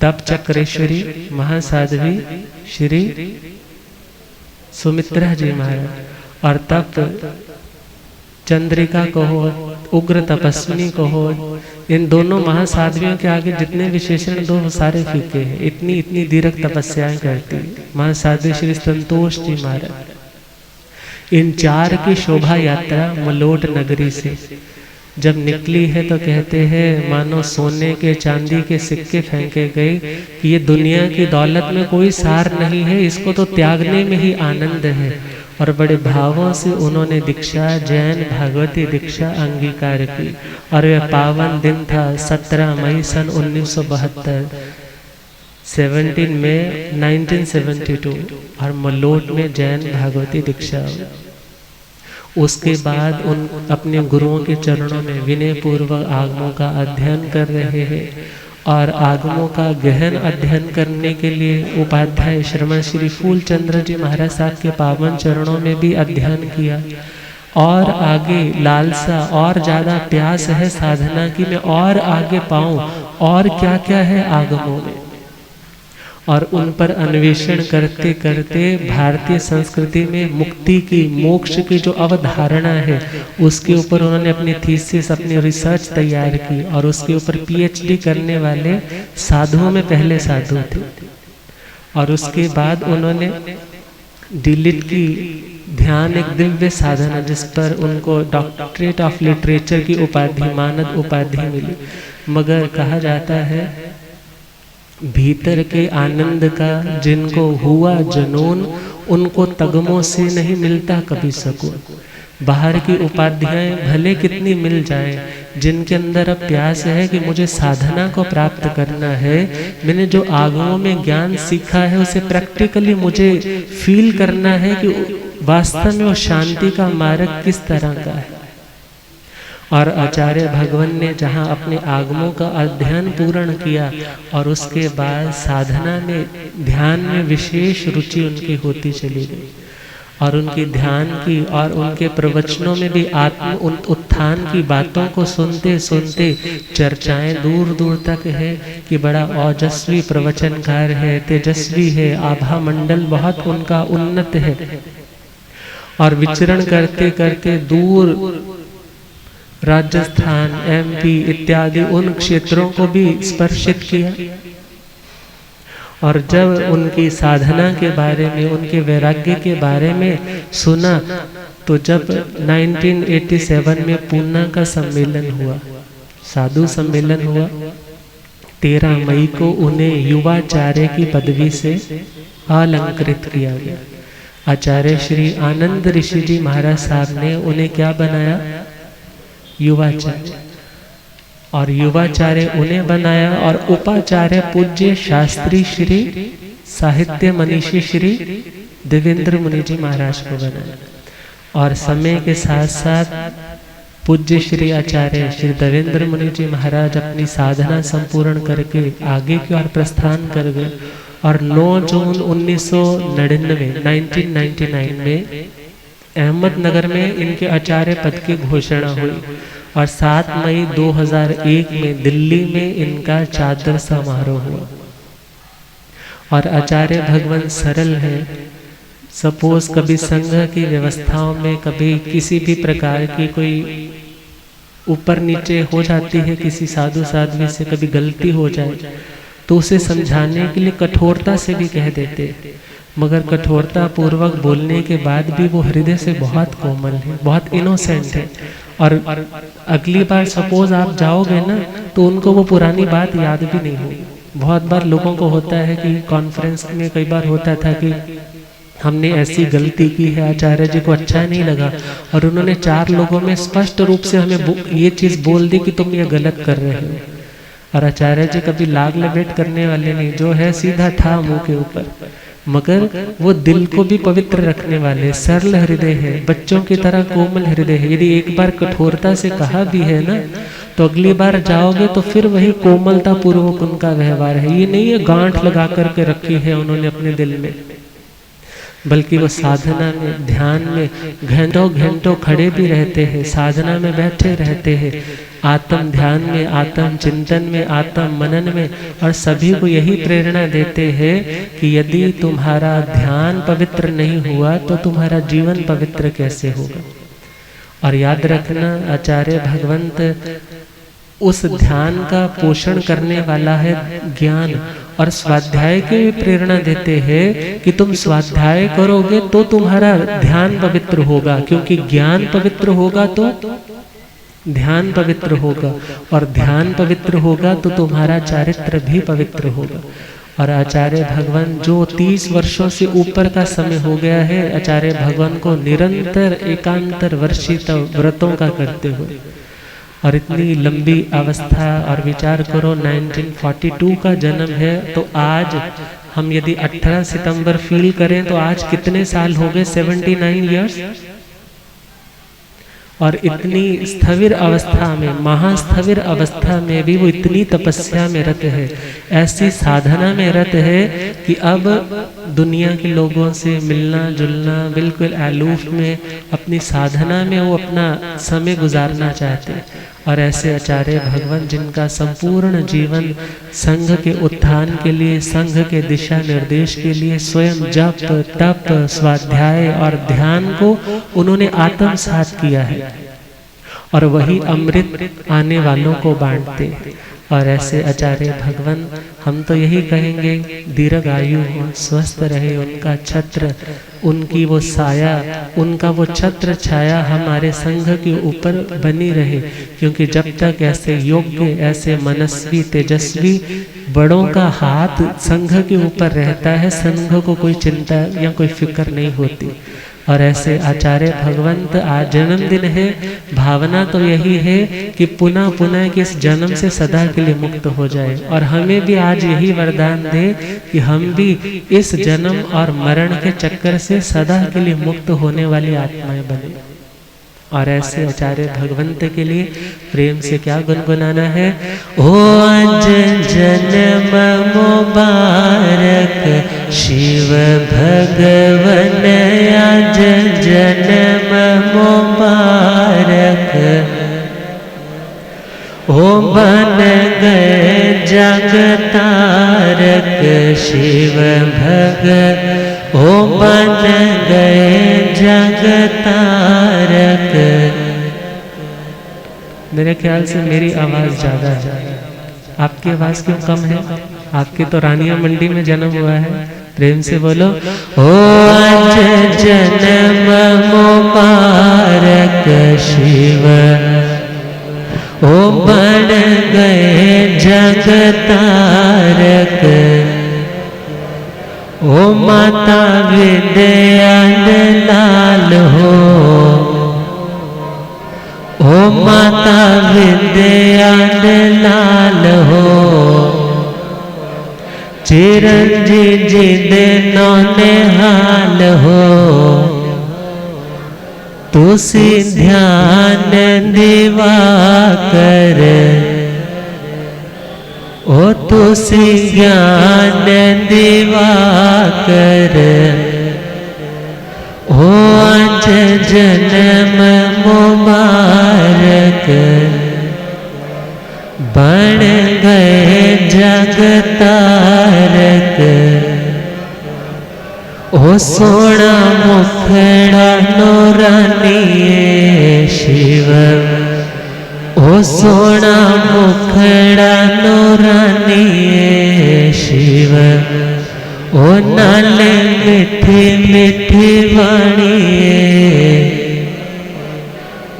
तप चक्रेश्वरी महासाध्वी श्री सुमित्रा जी महाराज, और तप चंद्रिका कहो, उग्र तपस्विनी कहो, इन दोनों महासाध्वियों के आगे जितने विशेषण दो सारे फीके हैं। इतनी इतनी दीर्घ तपस्याएं करती महासाध्वी श्री संतोष जी महाराज। इन 4 की शोभा यात्रा मलोट नगरी से जब निकली है तो कहते हैं मानो सोने के चांदी के सिक्के फेंके गए कि ये दुनिया की दौलत में कोई सार नहीं है, इसको तो त्यागने में ही आनंद है। और बड़े भावों से उन्होंने दीक्षा, जैन भागवती दीक्षा अंगीकार की। और वह पावन दिन था 17 मई सन 1972, 17 मई 1972, और मलोट में जैन भागवती दीक्षा। उसके बाद उन अपने गुरुओं के चरणों में विनय पूर्वक आगमों का अध्ययन कर रहे हैं, और आगमों का गहन अध्ययन करने के लिए उपाध्याय श्रमण श्री फूलचंद्र जी महाराज साहब के पावन चरणों में भी अध्ययन किया। और आगे लालसा और ज़्यादा प्यास है साधना की, मैं और आगे पाऊँ, और क्या क्या है आगमों में, और उन पर अन्वेषण करते करते भारतीय संस्कृति में मुक्ति की, मोक्ष की जो अवधारणा है उसके ऊपर उन्होंने अपनी थीसिस, अपनी रिसर्च तैयार की, और उसके ऊपर पीएचडी करने वाले साधुओं में पहले साधु थे। और उसके बाद उन्होंने डिलीट की ध्यान, एक दिव्य साधना जिस पर उनको डॉक्टरेट ऑफ लिटरेचर की उपाधि, मानद उपाधि मिली। मगर कहा जाता है भीतर के आनंद का जिनको हुआ जनून, उनको तगमों से नहीं मिलता कभी सकून। बाहर की उपाधियाएं भले कितनी मिल जाए, जिनके अंदर अब प्यास है कि मुझे साधना को प्राप्त करना है, मैंने जो आगमों में ज्ञान सीखा है उसे प्रैक्टिकली मुझे फील करना है कि वास्तव में वो शांति का मार्ग किस तरह का है। और आचार्य भगवान ने जहाँ अपने आगमों का अध्ययन पूर्ण किया और उसके बाद साधना में, ध्यान में विशेष रुचि उनकी होती चली गई, और उनकी ध्यान की और उनके प्रवचनों में भी आत्म उत्थान की बातों को सुनते सुनते चर्चाएं दूर दूर तक है कि बड़ा ओजस्वी प्रवचनकार है, तेजस्वी है, आभा मंडल बहुत उनका उन्नत है। और विचरण करते करते दूर राजस्थान, एमपी इत्यादि उन क्षेत्रों को भी स्पर्शित किया। और जब उनकी साधना के बारे में, उनके वैराग्य के बारे में सुना, तो जब 1987 में पूना का सम्मेलन हुआ, साधु सम्मेलन हुआ, 13 मई को उन्हें युवाचार्य की पदवी से अलंकृत किया गया। आचार्य श्री आनंद ऋषि जी महाराज साहब ने उन्हें क्या बनाया? युवाचार्य। और युवाचार्य उन्हें बनाया, और उपाचार्य पूज्य शास्त्री श्री साहित्य मनीषी श्री देवेंद्र मुनि जी महाराज को बनाया। और समय के साथ साथ पूज्य श्री आचार्य श्री देवेंद्र मुनि जी महाराज अपनी साधना संपूर्ण करके आगे की ओर प्रस्थान कर गए। और 9 जून 1999 में अहमदनगर में इनके आचार्य पद की घोषणा हुई और 7 मई 2001 में दिल्ली में इनका चादर समारोह हुआ। और आचार्य भगवान सरल है। सपोज कभी संघ की व्यवस्थाओं में कभी किसी भी प्रकार की कोई ऊपर नीचे हो जाती है, किसी साधु साध्वी से कभी गलती हो जाए तो उसे समझाने के लिए कठोरता से भी कह देते, मगर कठोरता पूर्वक बोलने के बाद भी वो हृदय से बहुत कोमल है, बहुत इनोसेंट है। और अगली बार सपोज आप जाओगे ना तो उनको वो पुरानी बात याद भी नहीं होगी। बहुत बार लोगों को होता है कि कॉन्फ्रेंस में कई बार होता था कि हमने ऐसी गलती की है, आचार्य जी को अच्छा नहीं लगा और उन्होंने 4 लोगों में स्पष्ट रूप से हमें ये चीज बोल दी कि तुम ये गलत कर रहे हो। और आचार्य जी कभी लाग लपेट करने वाले नहीं, जो है सीधा ठा मुंह के ऊपर, मगर वो दिल को भी पवित्र रखने वाले सरल हृदय है, बच्चों की तरह कोमल हृदय है। यदि एक बार कठोरता से कहा भी है ना तो अगली बार जाओगे तो फिर वही कोमलता पूर्वक उनका व्यवहार है। ये नहीं है गांठ लगा करके रखी है उन्होंने अपने दिल में, बल्कि वो साधना में ध्यान में घंटों घंटों खड़े भी रहते हैं, साधना में बैठे रहते हैं, आत्म ध्यान में, आत्म चिंतन में, आत्म मनन में, और सभी को यही प्रेरणा देते हैं कि यदि तुम्हारा ध्यान पवित्र नहीं हुआ तो तुम्हारा जीवन पवित्र कैसे होगा। और याद रखना आचार्य भगवंत उस ध्यान का पोषण करने वाला है ज्ञान, और स्वाध्याय की भी प्रेरणा देते हैं कि तुम स्वाध्याय करोगे तो तुम्हारा ध्यान पवित्र होगा, क्योंकि ज्ञान पवित्र होगा तो ध्यान पवित्र होगा, और ध्यान पवित्र होगा तो तुम्हारा चारित्र भी पवित्र होगा। और आचार्य भगवान जो 30 वर्षों से ऊपर का समय हो गया है आचार्य भगवान को निरंतर एकांतर वर्षित व्रतों का करते हुए, और इतनी लंबी अवस्था, और विचार करो 1942 का जन्म है तो आज हम यदि 18 सितंबर फील करें तो आज कितने साल हो गए, 79 इयर्स। और इतनी स्थविर अवस्था में, महास्थविर अवस्था में भी वो इतनी तपस्या में रत है, ऐसी साधना में रत है कि अब दुनिया के लोगों से मिलना जुलना बिल्कुल अलूफ में, अपनी साधना में वो अपना समय गुजारना चाहते हैं। और ऐसे आचार्य भगवान जिनका संपूर्ण जीवन संघ के उत्थान के लिए, संघ के दिशा निर्देश के लिए स्वयं जप तप स्वाध्याय और ध्यान को उन्होंने आत्मसात किया है, और वही अमृत आने वालों को बांटते। और ऐसे आचार्य भगवान हम तो यही कहेंगे दीर्घ आयु हो, स्वस्थ रहे, उनका छत्र, उनकी वो साया, उनका वो छत्र छाया हमारे संघ के ऊपर बनी रहे, क्योंकि जब तक ऐसे योग्य, ऐसे मनस्वी, तेजस्वी बड़ों का हाथ संघ के ऊपर रहता है, संघ को कोई चिंता या कोई फिक्र नहीं होती। और ऐसे आचार्य भगवंत आज जन्मदिन है, भावना तो यही है कि पुनः पुनः कि इस जन्म से सदा के लिए मुक्त हो जाए, और हमें भी आज यही वरदान दे कि हम भी इस जन्म और मरण के चक्कर से सदा के लिए मुक्त होने वाली आत्माएं बने। और ऐसे आचार्य भगवंत के लिए प्रेम से क्या गुनगुनाना है, ओ आज जन्म मुबारक शिव भगवन, आज जन्म मुबारक, ओ बन गए जग तारक शिव भगवन, ओ बन गए जग तारक। मेरे ख्याल से मेरी आवाज ज्यादा है, आपकी आवाज क्यों कम है? आपके तो रानिया मंडी में जन्म हुआ है, प्रेम से बोलो, ओ आज जन्म मुबारक शिव, ओ बन गए जग तारक, ओ माता विद्या लाल हो, ओ माता विद्या लाल हो, चिरंजीव जी देनो निहाल हो, तुसी ध्यान दिवा कर, ओ तुसी ज्ञान दिवा कर, ओ आज जन्म मुबारक बन गए जगतारक। ओ सोना मुखड़ा नूरानी शिव, ओ सोना मुखड़ा नूरानी शिव। ओ नाले मिठी मिठी वाणी,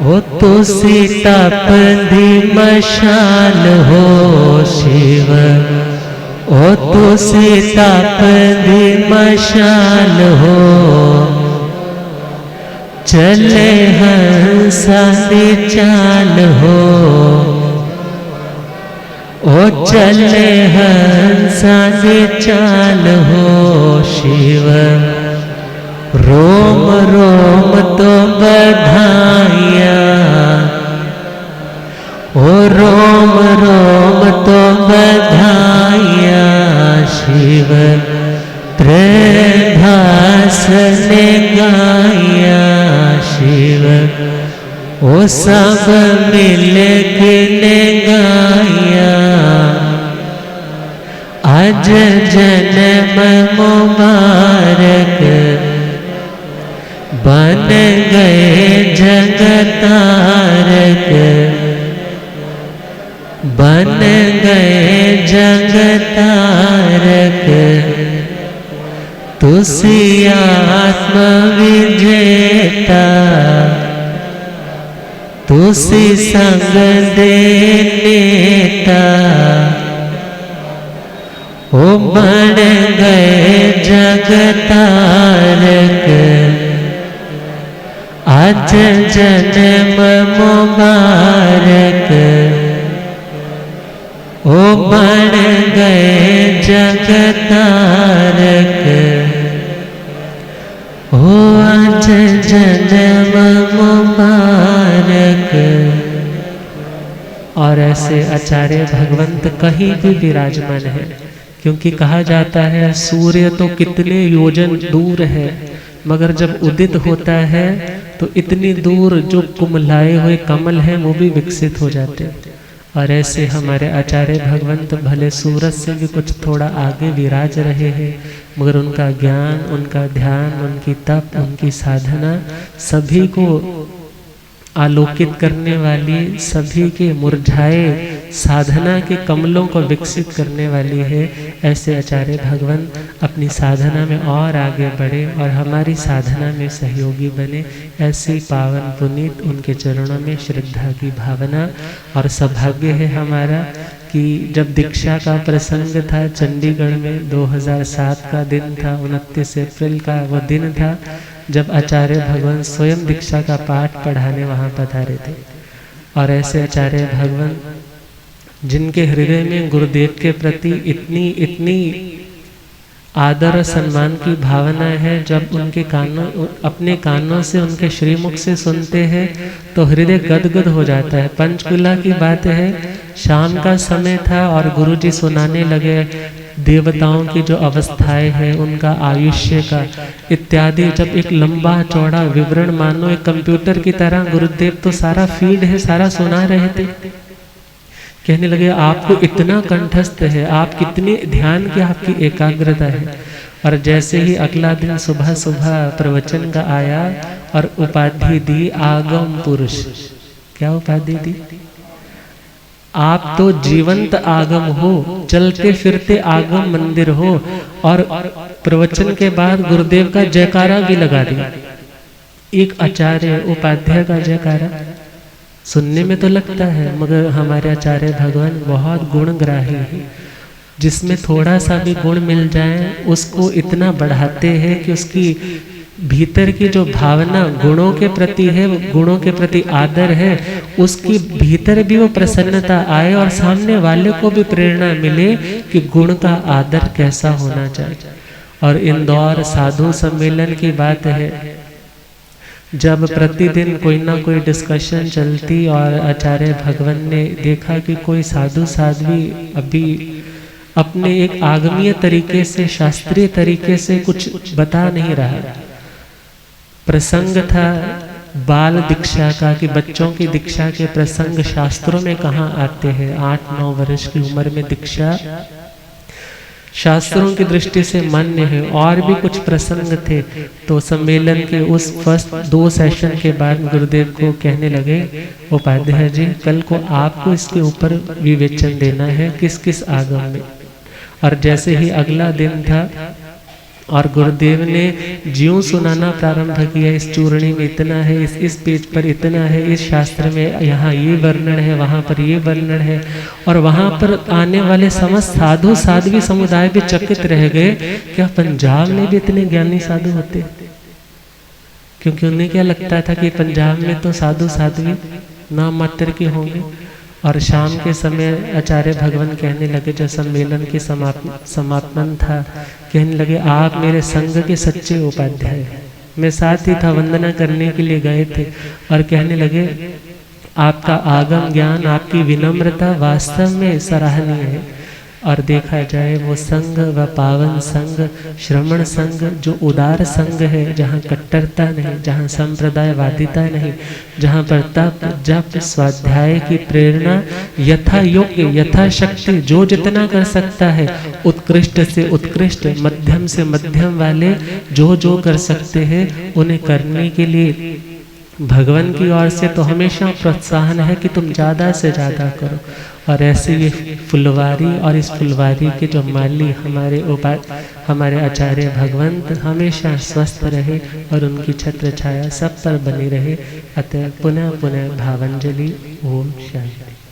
ओ तुसी तपदी मशाल हो शिव। ओ तुसी तपदी मशाल हो, चले हंसा दी चाल हो। ओ चले हंसा दी चाल हो शिव। रोम रोम तो बधाइया, ओ रोम रोम तो बधाइया शिव। त्रिभास ने गाया शिव, ओ सब मिल के ने गाया। आज जन्म मुबारक बन गए जगतारक, बन गए जगतारक। तुसी आत्म विजेता, तुसी संग दे नेता। ओ बन गए जगतारक, आज जन्म मुबारक। ओ बन गए जगतारक, ओ आज जन्म मुबारक। और ऐसे आचार्य भगवंत कहीं भी विराजमान है, क्योंकि कहा जाता है सूर्य तो कितने योजन दूर है, मगर जब उदित होता है तो इतनी दूर जो कुमलाए हुए कमल हैं वो भी विकसित हो जाते हैं। और ऐसे हमारे आचार्य भगवंत भले सूरज से भी कुछ थोड़ा आगे विराज रहे हैं, मगर उनका ज्ञान, उनका ध्यान, उनकी तप, उनकी साधना सभी को आलोकित करने वाली, सभी के मुरझाए साधना के कमलों को विकसित करने वाली है। ऐसे आचार्य भगवान अपनी साधना में और आगे बढ़े और हमारी साधना में सहयोगी बने। ऐसे पावन पुनीत उनके चरणों में श्रद्धा की भावना। और सौभाग्य है हमारा कि जब दीक्षा का प्रसंग था चंडीगढ़ में 2007 का दिन था, 29 अप्रैल का वो दिन था जब आचार्य भगवान स्वयं दीक्षा का पाठ पढ़ाने वहाँ पधारे थे। और ऐसे आचार्य भगवान जिनके हृदय में गुरुदेव के प्रति इतनी आदर और सम्मान की भावना है, जब उनके अपने कानों से उनके श्रीमुख से सुनते हैं तो हृदय गदगद हो जाता है। पंचकुला की बात है, शाम का समय था और गुरुजी सुनाने लगे देवताओं की जो अवस्थाएं हैं, उनका आयुष्य का इत्यादि। जब एक लंबा चौड़ा विवरण मानो एक कंप्यूटर की तरह गुरुदेव तो सारा फीड है, सारा सुना रहे थे। कहने लगे आपको इतना कंठस्थ है, आप कितने ध्यान की आपकी एकाग्रता है। और जैसे ही अगला दिन सुबह सुबह प्रवचन का आया और उपाधि दी आगम पुरुष। क्या उपाधि दी? आप तो जीवंत आगम हो, चलते फिरते आगम मंदिर हो। और प्रवचन के बाद गुरुदेव का जयकारा भी लगा दिया, एक आचार्य उपाध्याय का जयकारा। सुनने में तो लगता है, मगर हमारे आचार्य भगवान बहुत गुणग्राही है। जिसमें थोड़ा सा भी गुण मिल जाए उसको इतना बढ़ाते हैं कि उसकी भीतर की जो भावना गुणों के प्रति है, गुणों के प्रति आदर है, उसकी भीतर भी वो प्रसन्नता आए और सामने वाले को भी प्रेरणा मिले कि गुण का आदर कैसा होना चाहिए। और इंदौर साधु सम्मेलन की बात है, जब प्रतिदिन कोई ना कोई डिस्कशन चलती और आचार्य भगवान ने देखा कि कोई साधु साध्वी अभी अपने एक आगमीय तरीके से, शास्त्रीय तरीके से कुछ बता नहीं रहा। प्रसंग था बाल दीक्षा का कि बच्चों की दीक्षा के प्रसंग शास्त्रों में कहाँ आते हैं। 8-9 वर्ष की उम्र में दीक्षा शास्त्रों की दृष्टि से मान्य है। और भी कुछ प्रसंग थे। तो सम्मेलन के उस फर्स्ट 2 सेशन के बाद गुरुदेव को कहने लगे, उपाध्याय जी कल को आपको इसके ऊपर विवेचन देना है किस किस आगम में। और जैसे ही अगला दिन था और गुरुदेव ने ज्यों सुनाना प्रारंभ किया, इस चूरणी में इतना है, इस पेज पर इतना है, इस शास्त्र में यहाँ ये वर्णन है, वहाँ पर ये वर्णन है। और वहाँ पर आने वाले समस्त साधु साध्वी समुदाय भी चकित रह गए, क्या पंजाब में भी इतने ज्ञानी साधु होते। क्योंकि उन्हें क्या लगता था कि पंजाब में तो साधु साध्वी नाम मात्र के होंगे। और शाम के समय आचार्य भगवान कहने लगे, जब सम्मेलन की समापन था, कहने लगे आप मेरे संघ के सच्चे उपाध्याय हैं। मैं साथ ही था, वंदना करने के लिए गए थे। और कहने लगे आपका आगम ज्ञान, आपकी विनम्रता वास्तव में सराहनीय है। और देखा जाए वो संघ व पावन संघ, श्रमण संघ जो उदार संघ है, जहाँ कट्टरता नहीं, जहाँ संप्रदायवादिता नहीं, जहाँ पर तप जप स्वाध्याय की प्रेरणा यथा योग्य यथाशक्ति जो जितना कर सकता है, उत्कृष्ट से उत्कृष्ट, मध्यम से मध्यम वाले जो कर सकते हैं उन्हें करने के लिए भगवान की ओर से तो हमेशा प्रोत्साहन है कि तुम ज़्यादा से ज़्यादा करो। और ऐसे ये फुलवारी, और इस फुलवारी के जो माली हमारे आचार्य भगवंत हमेशा स्वस्थ रहे और उनकी छत्र छाया सब पर बनी रहे। अतः पुनः पुनः भावांजलि। ओम शांति।